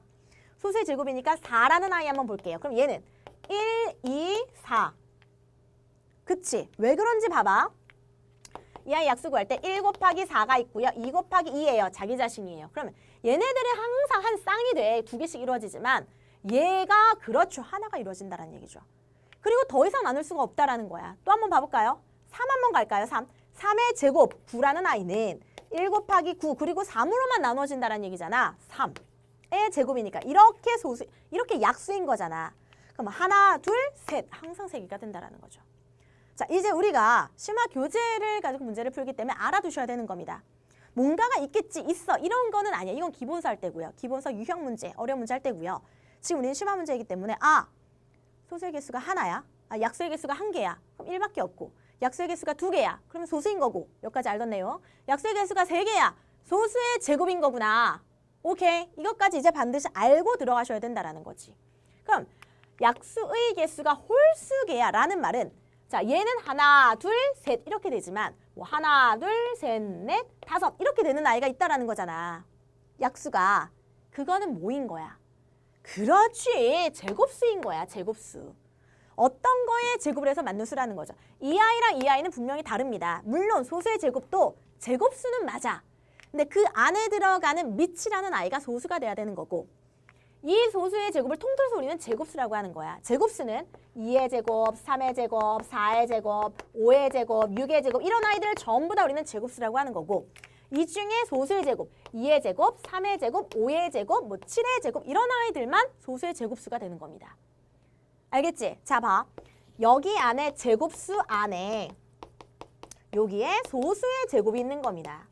소수의 제곱이니까 4라는 아이 한번 볼게요. 그럼 얘는 1, 2, 4. 그치? 왜 그런지 봐봐. 이 아이 약수 구할 때 1 곱하기 4가 있고요. 2 곱하기 2예요. 자기 자신이에요. 그러면 얘네들은 항상 한 쌍이 돼. 2개씩 이루어지지만 얘가 그렇죠. 하나가 이루어진다는 얘기죠. 그리고 더 이상 나눌 수가 없다라는 거야. 또 한번 봐볼까요? 3 한번 갈까요? 3. 3의 제곱 9라는 아이는 1 곱하기 9 그리고 3으로만 나눠진다는 얘기잖아. 3의 제곱이니까 이렇게 소수, 이렇게 약수인 거잖아. 그럼 하나, 둘, 셋 항상 3개가 된다는 거죠. 자, 이제 우리가 심화 교재를 가지고 문제를 풀기 때문에 알아두셔야 되는 겁니다. 뭔가가 있겠지, 있어 이런 거는 아니야. 이건 기본서 할 때고요. 기본서 유형 문제, 어려운 문제 할 때고요. 지금 우리는 심화 문제이기 때문에 소수의 개수가 하나야. 약수의 개수가 1개야. 그럼 1밖에 없고. 약수의 개수가 2개야. 그러면 소수인 거고. 여기까지 알겠네요. 약수의 개수가 3개야. 소수의 제곱인 거구나. 오케이. 이것까지 이제 반드시 알고 들어가셔야 된다는 거지. 그럼 약수의 개수가 홀수개야 라는 말은 자, 얘는 하나, 둘, 셋 이렇게 되지만 뭐 하나, 둘, 셋, 넷, 5 이렇게 되는 아이가 있다라는 거잖아. 약수가. 그거는 뭐인 거야? 그렇지. 제곱수인 거야. 제곱수. 어떤 거에 제곱을 해서 만든 수라는 거죠. 이 아이랑 이 아이는 분명히 다릅니다. 물론 소수의 제곱도 제곱수는 맞아. 근데 그 안에 들어가는 밑이라는 아이가 소수가 돼야 되는 거고 이 소수의 제곱을 통틀어서 우리는 제곱수라고 하는 거야. 제곱수는 2의 제곱, 3의 제곱, 4의 제곱, 5의 제곱, 6의 제곱 이런 아이들을 전부 다 우리는 제곱수라고 하는 거고 이 중에 소수의 제곱, 2의 제곱, 3의 제곱, 5의 제곱, 뭐 7의 제곱 이런 아이들만 소수의 제곱수가 되는 겁니다. 알겠지? 자, 봐. 여기 안에 제곱수 안에 여기에 소수의 제곱이 있는 겁니다.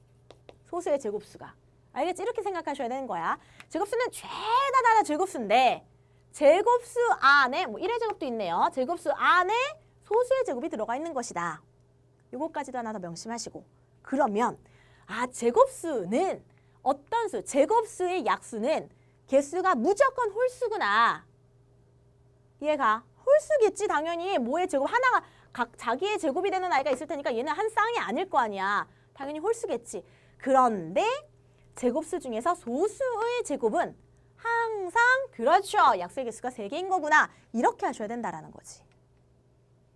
소수의 제곱수가. 알겠지? 이렇게 생각하셔야 되는 거야. 제곱수는 죄다 다 제곱수인데 제곱수 안에 뭐 1의 제곱도 있네요. 제곱수 안에 소수의 제곱이 들어가 있는 것이다. 요거까지도 하나 더 명심하시고 그러면 제곱수는 어떤 수? 제곱수의 약수는 개수가 무조건 홀수구나. 이해가? 홀수겠지 당연히. 뭐의 제곱? 하나가 각 자기의 제곱이 되는 아이가 있을 테니까 얘는 한 쌍이 아닐 거 아니야. 당연히 홀수겠지. 그런데 제곱수 중에서 소수의 제곱은 항상 그렇죠. 약수의 개수가 3개인 거구나. 이렇게 하셔야 된다라는 거지.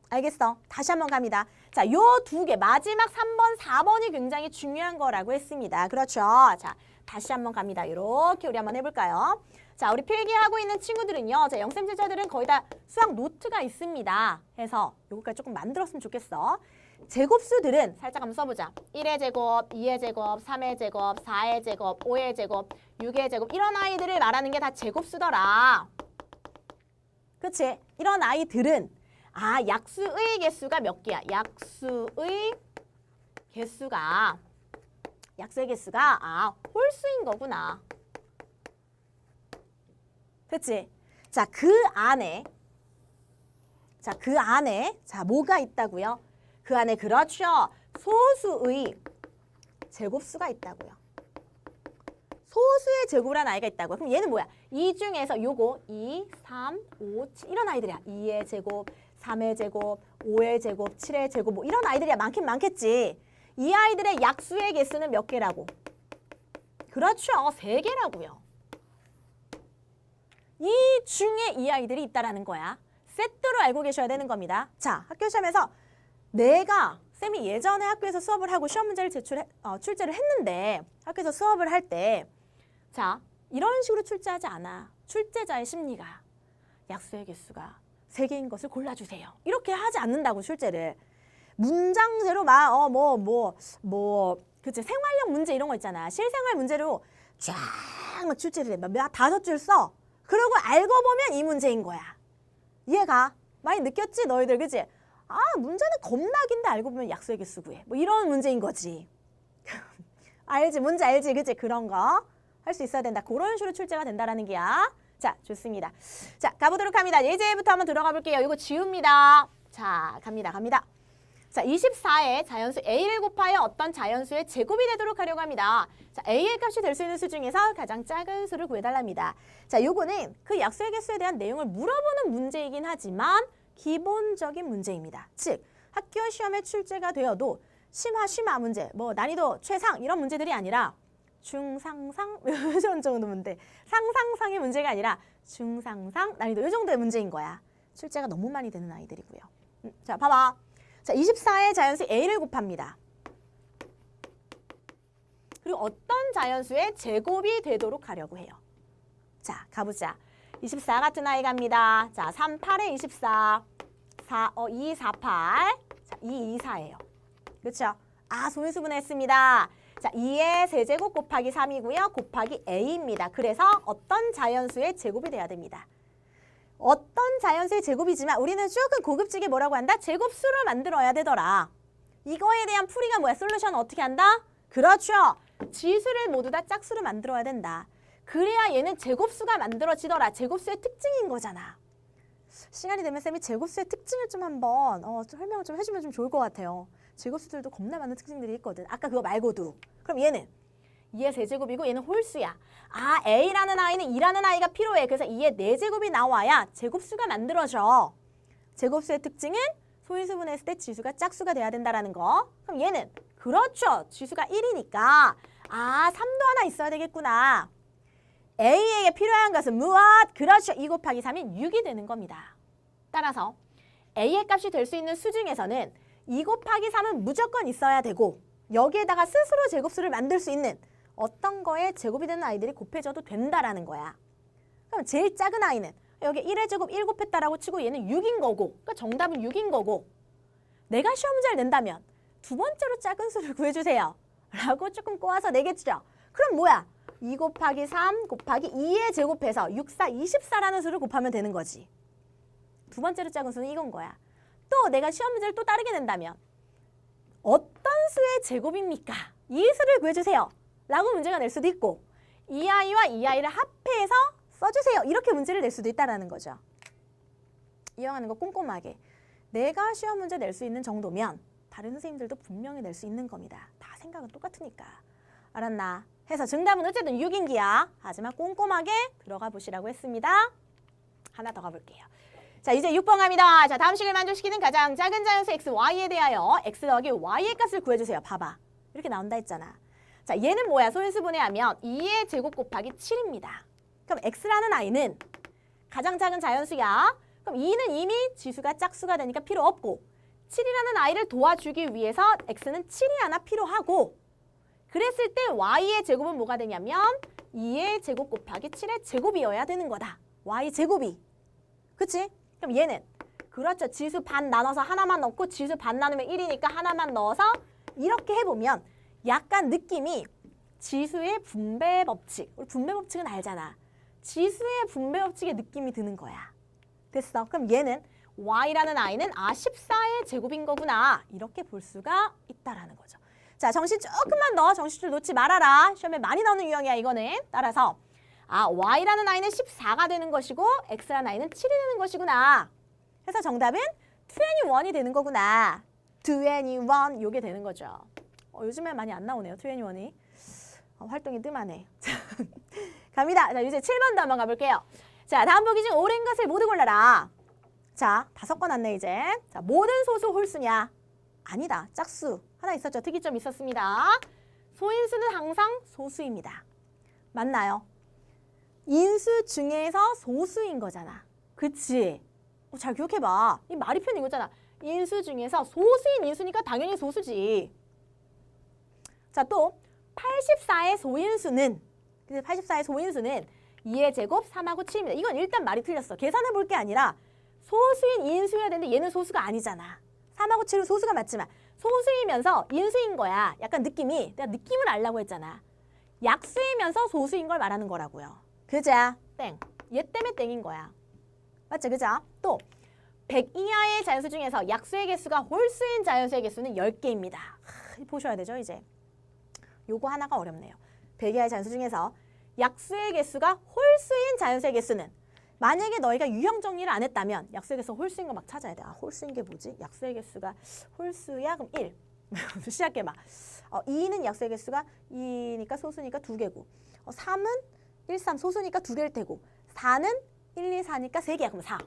알겠어? 다시 한번 갑니다. 자, 요 2개 마지막 3번, 4번이 굉장히 중요한 거라고 했습니다. 그렇죠? 자, 다시 한번 갑니다. 이렇게 우리 한번 해볼까요? 자, 우리 필기하고 있는 친구들은요. 자, 영쌤 제자들은 거의 다 수학 노트가 있습니다. 해서 요거까지 조금 만들었으면 좋겠어. 제곱수들은 살짝 한번 써보자. 1의 제곱, 2의 제곱, 3의 제곱, 4의 제곱, 5의 제곱, 6의 제곱 이런 아이들을 말하는 게 다 제곱수더라. 그치? 이런 아이들은 약수의 개수가 몇 개야? 약수의 개수가 홀수인 거구나. 그치? 자, 그 안에 뭐가 있다고요? 그 안에 그렇죠. 소수의 제곱수가 있다고요. 소수의 제곱이라는 아이가 있다고요. 그럼 얘는 뭐야? 이 중에서 요거 2, 3, 5, 7 이런 아이들이야. 2의 제곱, 3의 제곱, 5의 제곱, 7의 제곱 뭐 이런 아이들이야. 많긴 많겠지. 이 아이들의 약수의 개수는 몇 개라고? 그렇죠. 3개라고요. 이 중에 이 아이들이 있다라는 거야. 세트로 알고 계셔야 되는 겁니다. 자, 학교 시험에서 쌤이 예전에 학교에서 수업을 하고 시험 문제를 출제를 했는데 학교에서 수업을 할 때 자, 이런 식으로 출제하지 않아. 출제자의 심리가 약수의 개수가 3개인 것을 골라주세요. 이렇게 하지 않는다고 출제를. 문장제로 그치, 생활형 문제 이런 거 있잖아. 실생활 문제로 쫙 막 출제를 해. 막 5줄 써. 그러고 알고 보면 이 문제인 거야. 이해가? 많이 느꼈지 너희들 그치? 문제는 겁나 긴데 알고 보면 약수의 개수 구해. 뭐 이런 문제인 거지. 알지? 뭔지 알지? 그치? 그런 거 할 수 있어야 된다. 그런 식으로 출제가 된다라는 게야. 자, 좋습니다. 자, 가보도록 합니다. 예제부터 한번 들어가 볼게요. 이거 지웁니다. 자, 갑니다. 자, 24에 자연수 a를 곱하여 어떤 자연수의 제곱이 되도록 하려고 합니다. 자, a의 값이 될 수 있는 수 중에서 가장 작은 수를 구해달랍니다. 자, 요거는 그 약수의 개수에 대한 내용을 물어보는 문제이긴 하지만 기본적인 문제입니다. 즉, 학교 시험에 출제가 되어도 심화 문제, 뭐 난이도 최상 이런 문제들이 아니라 중상상 이런 정도 문제, 상상상의 문제가 아니라 중상상 난이도 이 정도의 문제인 거야. 출제가 너무 많이 되는 아이들이고요. 자, 봐봐. 자, 24의 자연수 a를 곱합니다. 그리고 어떤 자연수의 제곱이 되도록 하려고 해요. 자, 가보자. 24 같은 아이 갑니다. 자, 3, 8에 24. 2, 4, 8. 자, 2, 2, 4예요. 그렇죠? 소인수분해했습니다. 자, 2의 세제곱 곱하기 3이고요. 곱하기 a입니다. 그래서 어떤 자연수의 제곱이 돼야 됩니다. 어떤 자연수의 제곱이지만 우리는 조금 고급지게 뭐라고 한다? 제곱수를 만들어야 되더라. 이거에 대한 풀이가 뭐야? 솔루션 어떻게 한다? 그렇죠. 지수를 모두 다 짝수로 만들어야 된다. 그래야 얘는 제곱수가 만들어지더라. 제곱수의 특징인 거잖아. 시간이 되면 쌤이 제곱수의 특징을 좀 한번 설명을 좀 해주면 좀 좋을 것 같아요. 제곱수들도 겁나 많은 특징들이 있거든. 아까 그거 말고도. 그럼 얘는 2의 세제곱이고 얘는 홀수야. A라는 아이는 2라는 아이가 필요해. 그래서 2의 4제곱이 나와야 제곱수가 만들어져. 제곱수의 특징은 소인수분해했을 때 지수가 짝수가 돼야 된다는 거. 그럼 얘는 그렇죠. 지수가 1이니까 3도 하나 있어야 되겠구나. A에게 필요한 것은 무엇? 그렇죠. 2 곱하기 3이 6이 되는 겁니다. 따라서 A의 값이 될 수 있는 수 중에서는 2 곱하기 3은 무조건 있어야 되고 여기에다가 스스로 제곱수를 만들 수 있는 어떤 거에 제곱이 되는 아이들이 곱해져도 된다라는 거야. 그럼 제일 작은 아이는 여기 1의 제곱 1 곱했다라고 치고 얘는 6인 거고 그러니까 정답은 6인 거고 내가 시험 문제를 낸다면 두 번째로 작은 수를 구해주세요. 라고 조금 꼬아서 내겠죠. 그럼 뭐야? 2 곱하기 3 곱하기 2에 제곱해서 6, 4, 24라는 수를 곱하면 되는 거지. 두 번째로 작은 수는 이건 거야. 또 내가 시험 문제를 또 다르게 낸다면 어떤 수의 제곱입니까? 이 수를 구해주세요. 라고 문제가 낼 수도 있고 이 아이와 이 아이를 합해서 써주세요. 이렇게 문제를 낼 수도 있다는 거죠. 이용하는 거 꼼꼼하게. 내가 시험 문제 낼 수 있는 정도면 다른 선생님들도 분명히 낼 수 있는 겁니다. 다 생각은 똑같으니까. 알았나? 해서 정답은 어쨌든 6인기야. 하지만 꼼꼼하게 들어가 보시라고 했습니다. 하나 더 가볼게요. 자, 이제 6번 갑니다. 자, 다음 식을 만족시키는 가장 작은 자연수 x, y에 대하여 x 더하기 y의 값을 구해주세요. 봐봐. 이렇게 나온다 했잖아. 자, 얘는 뭐야? 소인수분해하면 2의 제곱 곱하기 7입니다. 그럼 x라는 아이는 가장 작은 자연수야. 그럼 2는 이미 지수가 짝수가 되니까 필요 없고 7이라는 아이를 도와주기 위해서 x는 7이 하나 필요하고 그랬을 때 y의 제곱은 뭐가 되냐면 2의 제곱 곱하기 7의 제곱이어야 되는 거다. y 제곱이. 그치? 그럼 얘는 그렇죠. 지수 반 나눠서 하나만 넣고 지수 반 나누면 1이니까 하나만 넣어서 이렇게 해보면 약간 느낌이 지수의 분배 법칙. 우리 분배 법칙은 알잖아. 지수의 분배 법칙의 느낌이 드는 거야. 됐어. 그럼 얘는 y라는 i는 14의 제곱인 거구나. 이렇게 볼 수가 있다라는 거죠. 자, 정신 조금만 더 정신줄 놓지 말아라. 시험에 많이 나오는 유형이야, 이거는. 따라서 y라는 i는 14가 되는 것이고 x라는 i는 7이 되는 것이구나. 그래서 정답은 21이 되는 거구나. 21, 요게 되는 거죠. 요즘에 많이 안 나오네요, 21이. 활동이 뜸하네. 갑니다. 자, 이제 7번도 한번 가볼게요. 자, 다음 보기 중 옳은 것을 모두 골라라. 자, 5건 왔네, 이제. 자, 모든 소수 홀수냐? 아니다. 짝수. 하나 있었죠. 특이점 있었습니다. 소인수는 항상 소수입니다. 맞나요? 인수 중에서 소수인 거잖아. 그치? 잘 기억해봐. 이 말이 표현 이거잖아. 인수 중에서 소수인 인수니까 당연히 소수지. 자, 또 84의 소인수는 84의 소인수는 2의 제곱 3하고 7입니다. 이건 일단 말이 틀렸어. 계산해 볼 게 아니라 소수인 인수여야 되는데 얘는 소수가 아니잖아. 3하고 7은 소수가 맞지만 소수이면서 인수인 거야. 약간 느낌이 내가 느낌을 알라고 했잖아. 약수이면서 소수인 걸 말하는 거라고요. 그죠? 땡. 얘 때문에 땡인 거야. 맞죠? 그죠? 또 100 이하의 자연수 중에서 약수의 개수가 홀수인 자연수의 개수는 10개입니다. 보셔야 되죠, 이제. 요거 하나가 어렵네요. 100 이하의 자연수 중에서 약수의 개수가 홀수인 자연수의 개수는 만약에 너희가 유형 정리를 안 했다면 약수의 개수가 홀수인 거 막 찾아야 돼. 홀수인 게 뭐지? 약수의 개수가 홀수야? 그럼 1. 시작해봐. 2는 약수의 개수가 2니까 소수니까 2개고 3은 1, 3 소수니까 2개일 테고 4는 1, 2, 4니까 3개야. 그럼 4.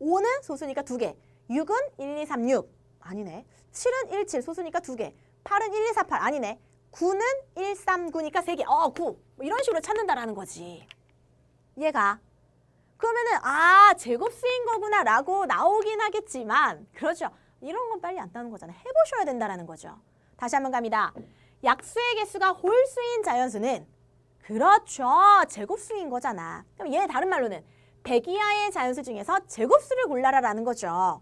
5는 소수니까 2개. 6은 1, 2, 3, 6. 아니네. 7은 1, 7 소수니까 2개. 8은 1, 2, 4, 8. 아니네. 9는 1, 3, 9니까 3개. 9. 뭐 이런 식으로 찾는다라는 거지. 이해가? 그러면은 제곱수인 거구나 라고 나오긴 하겠지만 그렇죠. 이런 건 빨리 안 따는 거잖아. 해보셔야 된다라는 거죠. 다시 한번 갑니다. 약수의 개수가 홀수인 자연수는 그렇죠. 제곱수인 거잖아. 그럼 얘 다른 말로는 100 이하의 자연수 중에서 제곱수를 골라라라는 거죠.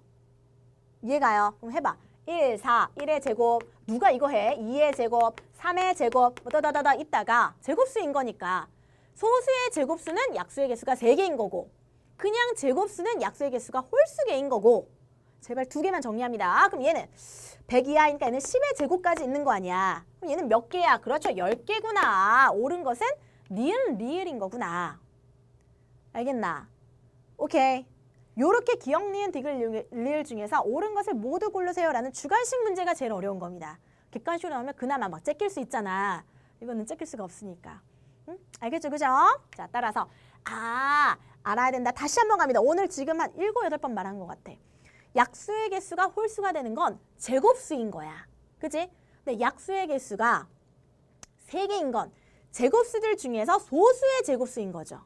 이해가요? 그럼 해봐. 1, 4, 1의 제곱, 누가 이거 해? 2의 제곱, 3의 제곱, 뭐다다다다 있다가 제곱수인 거니까 소수의 제곱수는 약수의 개수가 3개인 거고 그냥 제곱수는 약수의 개수가 홀수개인 거고 제발 2개만 정리합니다. 그럼 얘는 100 이하니까 얘는 10의 제곱까지 있는 거 아니야. 그럼 얘는 몇 개야? 그렇죠. 10개구나. 옳은 것은 니은 리을인 거구나. 알겠나? 오케이. 요렇게 기억, 니은, 디귿, 리을 중에서 옳은 것을 모두 고르세요 라는 주관식 문제가 제일 어려운 겁니다. 객관식으로 나오면 그나마 막 째낄 수 있잖아. 이거는 째낄 수가 없으니까. 응? 알겠죠? 그죠? 자, 따라서 알아야 된다. 다시 한번 갑니다. 오늘 지금 한 7, 8번 말한 것 같아. 약수의 개수가 홀수가 되는 건 제곱수인 거야. 그치? 근데 약수의 개수가 3개인 건 제곱수들 중에서 소수의 제곱수인 거죠.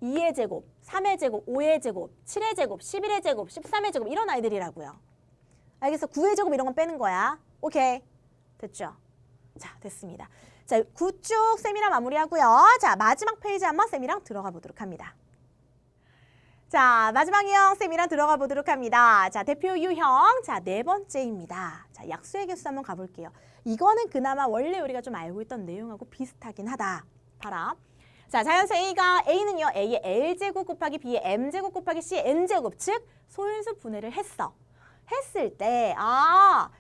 2의 제곱, 3의 제곱, 5의 제곱, 7의 제곱, 11의 제곱, 13의 제곱 이런 아이들이라고요. 알겠어? 9의 제곱 이런 건 빼는 거야. 오케이. 됐죠? 자, 됐습니다. 자, 9 쭉 쌤이랑 마무리하고요. 자, 마지막 페이지 한번 쌤이랑 들어가 보도록 합니다. 자, 마지막 유형 쌤이랑 들어가 보도록 합니다. 자, 대표 유형. 자, 4번째입니다. 자, 약수의 개수 한번 가볼게요. 이거는 그나마 원래 우리가 좀 알고 있던 내용하고 비슷하긴 하다. 봐라. 자, 자연수 A는요. A의 L제곱 곱하기 B의 M제곱 곱하기 C의 N제곱, 즉 소인수 분해를 했을 때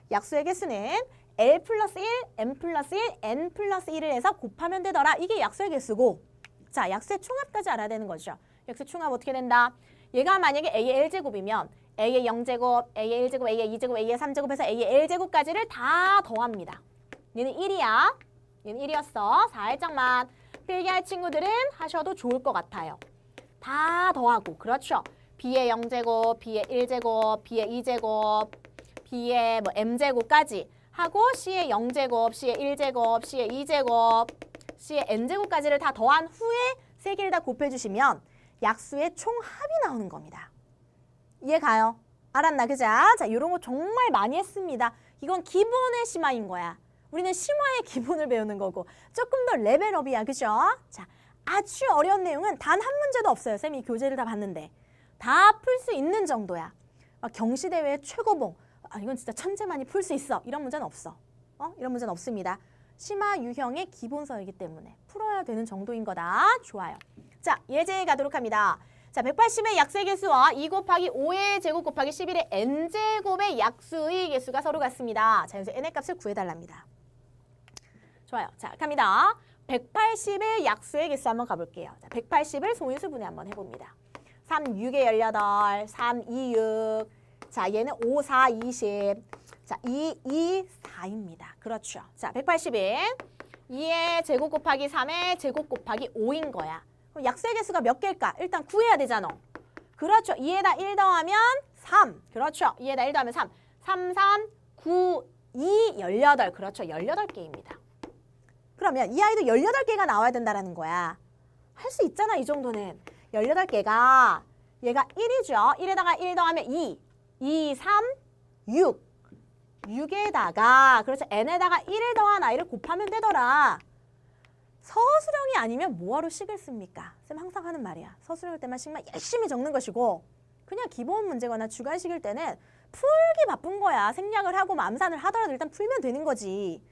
약수의 개수는 L 플러스 1, M 플러스 1, N 플러스 1을 해서 곱하면 되더라. 이게 약수의 개수고 자, 약수의 총합까지 알아야 되는 거죠. 약수의 총합 어떻게 된다? 얘가 만약에 A의 L제곱이면 A의 0제곱, A의 1제곱, A의 2제곱, A의 3제곱 해서 A의 L제곱까지를 다 더합니다. 얘는 1이야. 얘는 1이었어. 살짝만 필기할 친구들은 하셔도 좋을 것 같아요. 다 더하고 그렇죠. B의 0제곱, B의 1제곱, B의 2제곱, B의 M제곱까지 하고 C의 0제곱, C의 1제곱, C의 2제곱, C의 N제곱까지를 다 더한 후에 3개를 다 곱해주시면 약수의 총합이 나오는 겁니다. 이해가요? 알았나? 그죠? 자, 이런 거 정말 많이 했습니다. 이건 기본의 심화인 거야. 우리는 심화의 기본을 배우는 거고 조금 더 레벨업이야. 그죠? 자, 아주 어려운 내용은 단 한 문제도 없어요. 쌤이 교재를 다 봤는데. 다 풀 수 있는 정도야. 막 경시대회 최고봉. 아, 이건 진짜 천재만이 풀 수 있어. 이런 문제는 없어. 이런 문제는 없습니다. 심화 유형의 기본서이기 때문에 풀어야 되는 정도인 거다. 좋아요. 자, 예제 가도록 합니다. 자, 180의 약수의 개수와 2 곱하기 5의 제곱 곱하기 11의 n제곱의 약수의 개수가 서로 같습니다. 자, 여기서 n의 값을 구해달랍니다. 좋아요. 자, 갑니다. 180의 약수의 개수 한번 가볼게요. 자, 180을 소인수분해 한번 해봅니다. 3, 6에 18, 3, 2, 6. 자, 얘는 5, 4, 20. 자, 2, 2, 4입니다. 그렇죠. 자, 180은 2의 제곱 곱하기 3의 제곱 곱하기 5인 거야. 그럼 약수의 개수가 몇 개일까? 일단 구해야 되잖아. 그렇죠. 2에다 1 더하면 3. 그렇죠. 2에다 1 더하면 3. 3, 3, 9, 2, 18. 그렇죠. 18개입니다. 그러면 이 아이도 18개가 나와야 된다는 거야. 할 수 있잖아, 이 정도는. 18개가 얘가 1이죠. 1에다가 1 더하면 2. 2, 3, 6. 6에다가 그렇죠. n에다가 1을 더한 아이를 곱하면 되더라. 서술형이 아니면 뭐하러 식을 씁니까? 쌤 항상 하는 말이야. 서술형일 때만 식만 열심히 적는 것이고 그냥 기본 문제거나 주관식일 때는 풀기 바쁜 거야. 생략을 하고 암산을 하더라도 일단 풀면 되는 거지.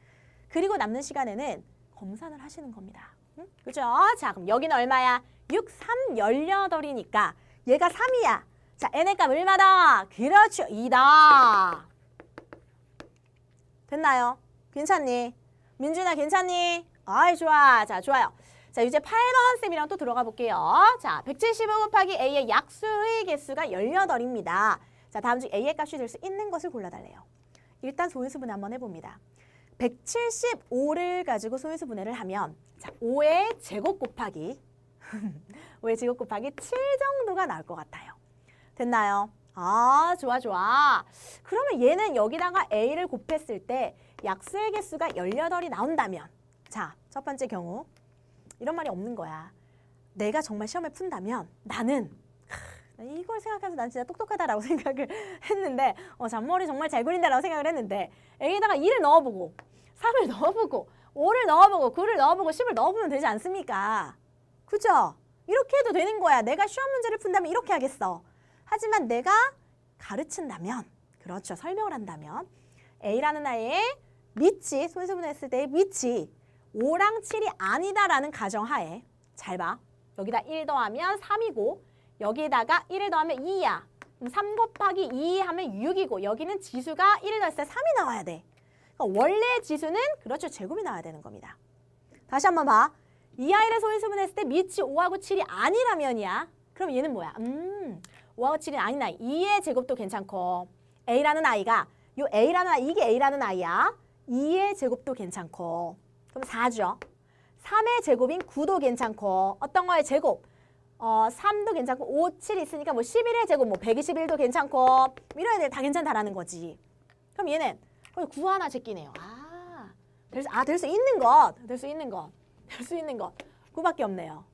그리고 남는 시간에는 검산을 하시는 겁니다. 응? 그죠? 자, 그럼 여기는 얼마야? 6, 3, 18이니까 얘가 3이야. 자, n의 값 얼마다? 그렇죠. 2다. 됐나요? 괜찮니? 민준아 괜찮니? 아이 좋아. 자, 좋아요. 자, 이제 8번 쌤이랑 또 들어가 볼게요. 자, 175 곱하기 a의 약수의 개수가 18입니다. 자, 다음 중 a의 값이 될 수 있는 것을 골라달래요. 일단 소인수분해 한번 해봅니다. 175를 가지고 소인수분해를 하면 자, 5의 제곱 곱하기 5의 제곱 곱하기 7 정도가 나올 것 같아요. 됐나요? 아, 좋아, 좋아. 그러면 얘는 여기다가 a를 곱했을 때 약수의 개수가 18이 나온다면 자, 첫 번째 경우 이런 말이 없는 거야. 내가 정말 시험을 푼다면 나는 이걸 생각해서 난 진짜 똑똑하다라고 생각을 했는데 잔머리 정말 잘 그린다라고 생각을 했는데 a에다가 2를 넣어보고 3을 넣어보고 5를 넣어보고 9를 넣어보고 10을 넣어보면 되지 않습니까? 그죠? 이렇게 해도 되는 거야. 내가 시험 문제를 푼다면 이렇게 하겠어. 하지만 내가 가르친다면 그렇죠. 설명을 한다면 a라는 아이의 밑이 소인수분해했을 때의 밑이 5랑 7이 아니다라는 가정하에 잘 봐. 여기다 1 더하면 3이고 여기에다가 1을 더하면 2야. 그럼 3 곱하기 2 하면 6이고 여기는 지수가 1을 더했을 때 3이 나와야 돼. 그러니까 원래 지수는 그렇죠. 제곱이 나와야 되는 겁니다. 다시 한번 봐. 이 아이를 소인수분했을 때 밑이 5하고 7이 아니라면이야. 그럼 얘는 뭐야? 5하고 7이 아닌 아이. 2의 제곱도 괜찮고 a라는 아이가 요 a라는 아이, 이게 a라는 아이야. 2의 제곱도 괜찮고 그럼 4죠. 3의 제곱인 9도 괜찮고 어떤 거의 제곱? 3도 괜찮고 5, 7 있으니까 뭐 11의 제곱 뭐 121도 괜찮고 이런 애들 다 괜찮다라는 거지. 그럼 얘는 9 하나 제끼네요. 될 수 있는 것. 될 수 있는 것. 될 수 있는 것. 9밖에 없네요.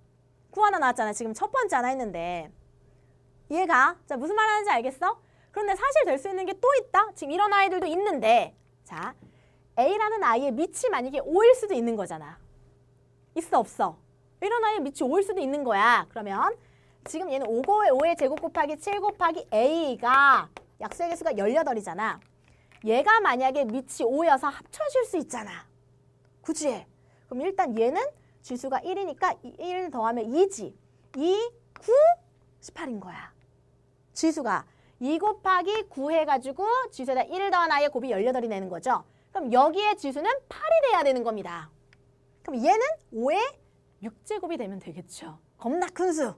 9 하나 나왔잖아. 지금 첫 번째 하나 했는데. 이해가? 자, 무슨 말 하는지 알겠어? 그런데 사실 될 수 있는 게 또 있다? 지금 이런 아이들도 있는데 자, A라는 아이의 밑이 만약에 5일 수도 있는 거잖아. 있어 없어? 이런 아이의 밑이 5일 수도 있는 거야. 그러면 지금 얘는 5의 제곱 곱하기 7 곱하기 A가 약수의 개수가 18이잖아. 얘가 만약에 밑이 5여서 합쳐질 수 있잖아. 그치? 그럼 일단 얘는 지수가 1이니까 1 더하면 2지. 2, 9, 18인 거야. 지수가 2 곱하기 9 해가지고 지수에다 1 더한 아이의 곱이 18이 되는 거죠. 그럼 여기에 지수는 8이 돼야 되는 겁니다. 그럼 얘는 5의 6제곱이 되면 되겠죠. 겁나 큰 수.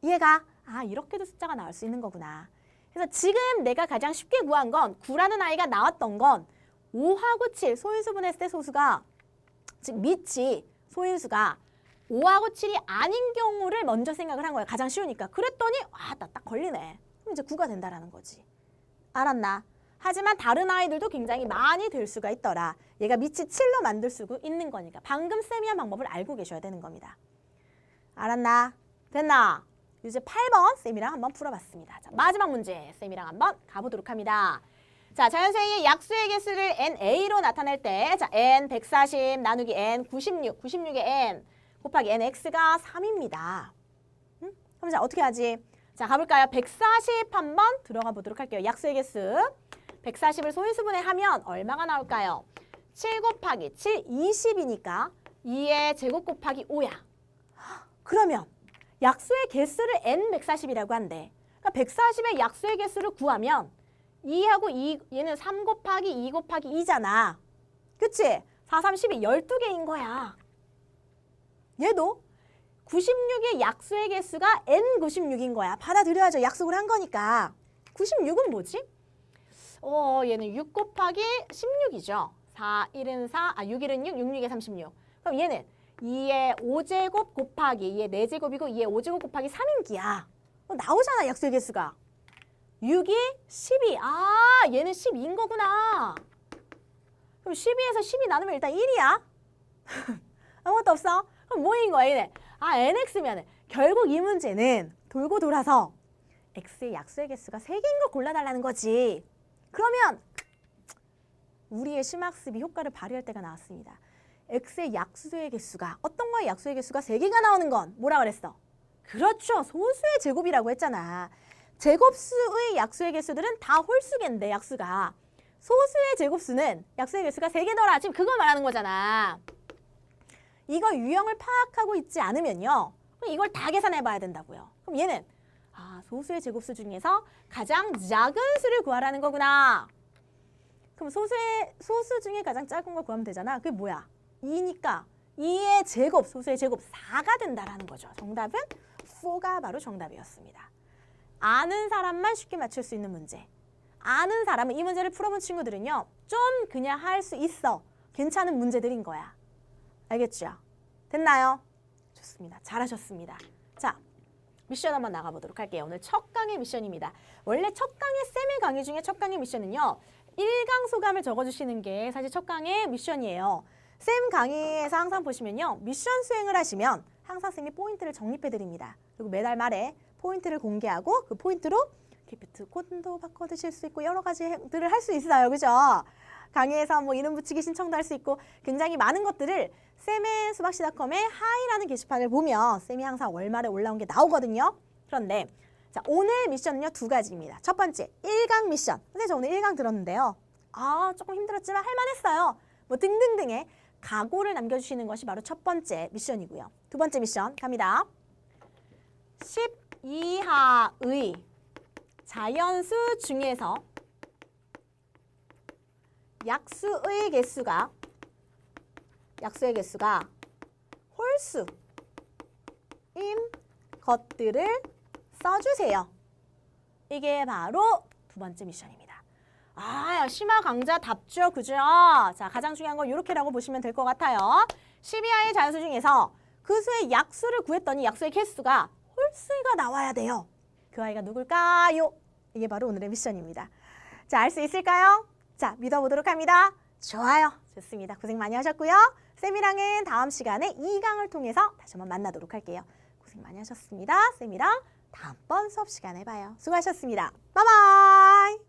이해가? 이렇게도 숫자가 나올 수 있는 거구나. 그래서 지금 내가 가장 쉽게 구한 건 9라는 아이가 나왔던 건 5하고 7 소인수분했을 때 소수가 즉 밑이 소인수가 5하고 7이 아닌 경우를 먼저 생각을 한 거야. 가장 쉬우니까. 그랬더니 나 딱 걸리네. 그럼 이제 9가 된다라는 거지. 알았나? 하지만 다른 아이들도 굉장히 많이 될 수가 있더라. 얘가 밑이 7로 만들 수 있는 거니까. 방금 쌤이 한 방법을 알고 계셔야 되는 겁니다. 알았나? 됐나? 이제 8번 쌤이랑 한번 풀어봤습니다. 자, 마지막 문제 쌤이랑 한번 가보도록 합니다. 자, 자연수의 약수의 개수를 NA로 나타낼 때 자, N 140 나누기 N 96, 96의 N 곱하기 NX가 3입니다. 그럼 자, 어떻게 하지? 자, 가볼까요? 140 한번 들어가 보도록 할게요. 약수의 개수. 140을 소인수분해 하면 얼마가 나올까요? 7 곱하기 7, 20이니까 2의 제곱 곱하기 5야. 그러면 약수의 개수를 n140이라고 한대. 그러니까 140의 약수의 개수를 구하면 2하고 2, 얘는 3 곱하기 2 곱하기 2잖아. 그치? 4, 3, 12, 12개인 거야. 얘도 96의 약수의 개수가 n96인 거야. 받아들여야죠. 약속을 한 거니까. 96은 뭐지? 얘는 6 곱하기 16이죠. 4, 1은 4, 6, 1은 6, 6, 6에 36. 그럼 얘는 2의 5제곱 곱하기 2의 4제곱이고 2의 5제곱 곱하기 3인기야. 나오잖아, 약수의 개수가. 6이 12. 아, 얘는 12인 거구나. 그럼 12에서 12 나누면 일단 1이야. 아무것도 없어. 그럼 뭐인 거야, 얘네? 아, nx면 결국 이 문제는 돌고 돌아서 x의 약수의 개수가 3개인 걸 골라달라는 거지. 그러면 우리의 심학습이 효과를 발휘할 때가 나왔습니다. x의 약수의 개수가 어떤 거의 약수의 개수가 3개가 나오는 건 뭐라 그랬어? 그렇죠. 소수의 제곱이라고 했잖아. 제곱수의 약수의 개수들은 다 홀수겠는데 약수가. 소수의 제곱수는 약수의 개수가 3개더라. 지금 그걸 말하는 거잖아. 이거 유형을 파악하고 있지 않으면요. 이걸 다 계산해 봐야 된다고요. 그럼 얘는 소수의 제곱수 중에서 가장 작은 수를 구하라는 거구나. 그럼 소수 중에 가장 작은 걸 구하면 되잖아. 그게 뭐야? 2니까 2의 제곱, 소수의 제곱 4가 된다라는 거죠. 정답은 4가 바로 정답이었습니다. 아는 사람만 쉽게 맞출 수 있는 문제. 아는 사람은 이 문제를 풀어본 친구들은요. 좀 그냥 할 수 있어. 괜찮은 문제들인 거야. 알겠죠? 됐나요? 좋습니다. 잘하셨습니다. 자, 미션 한번 나가보도록 할게요. 오늘 첫 강의 미션입니다. 원래 첫 강의 쌤의 강의 중에 첫 강의 미션은요. 1강 소감을 적어주시는 게 사실 첫 강의 미션이에요. 쌤 강의에서 항상 보시면요. 미션 수행을 하시면 항상 쌤이 포인트를 적립해드립니다. 그리고 매달 말에 포인트를 공개하고 그 포인트로 기프트콘도 바꿔드실 수 있고 여러 가지들을 할 수 있어요. 그죠? 강의에서 뭐 이름 붙이기 신청도 할 수 있고 굉장히 많은 것들을 쌤의 수박시닷컴의 하이라는 게시판을 보면 쌤이 항상 월말에 올라온 게 나오거든요. 그런데 자, 오늘 미션은요 2가지입니다. 첫 번째 1강 미션. 근데 저 오늘 1강 들었는데요. 조금 힘들었지만 할만했어요. 뭐 등등등의 각오를 남겨주시는 것이 바로 첫 번째 미션이고요. 두 번째 미션 갑니다. 10 이하의 자연수 중에서 약수의 개수가 홀수인 것들을 써주세요. 이게 바로 두 번째 미션입니다. 심화 강좌 답죠. 그죠? 자, 가장 중요한 건 이렇게라고 보시면 될 것 같아요. 12하의 자연수 중에서 그 수의 약수를 구했더니 약수의 개수가 홀수가 나와야 돼요. 그 아이가 누굴까요? 이게 바로 오늘의 미션입니다. 자, 알 수 있을까요? 자, 믿어보도록 합니다. 좋아요. 좋습니다. 고생 많이 하셨고요. 쌤이랑은 다음 시간에 2강을 통해서 다시 한번 만나도록 할게요. 고생 많이 하셨습니다. 쌤이랑 다음번 수업 시간에 봐요. 수고하셨습니다. 바이바이.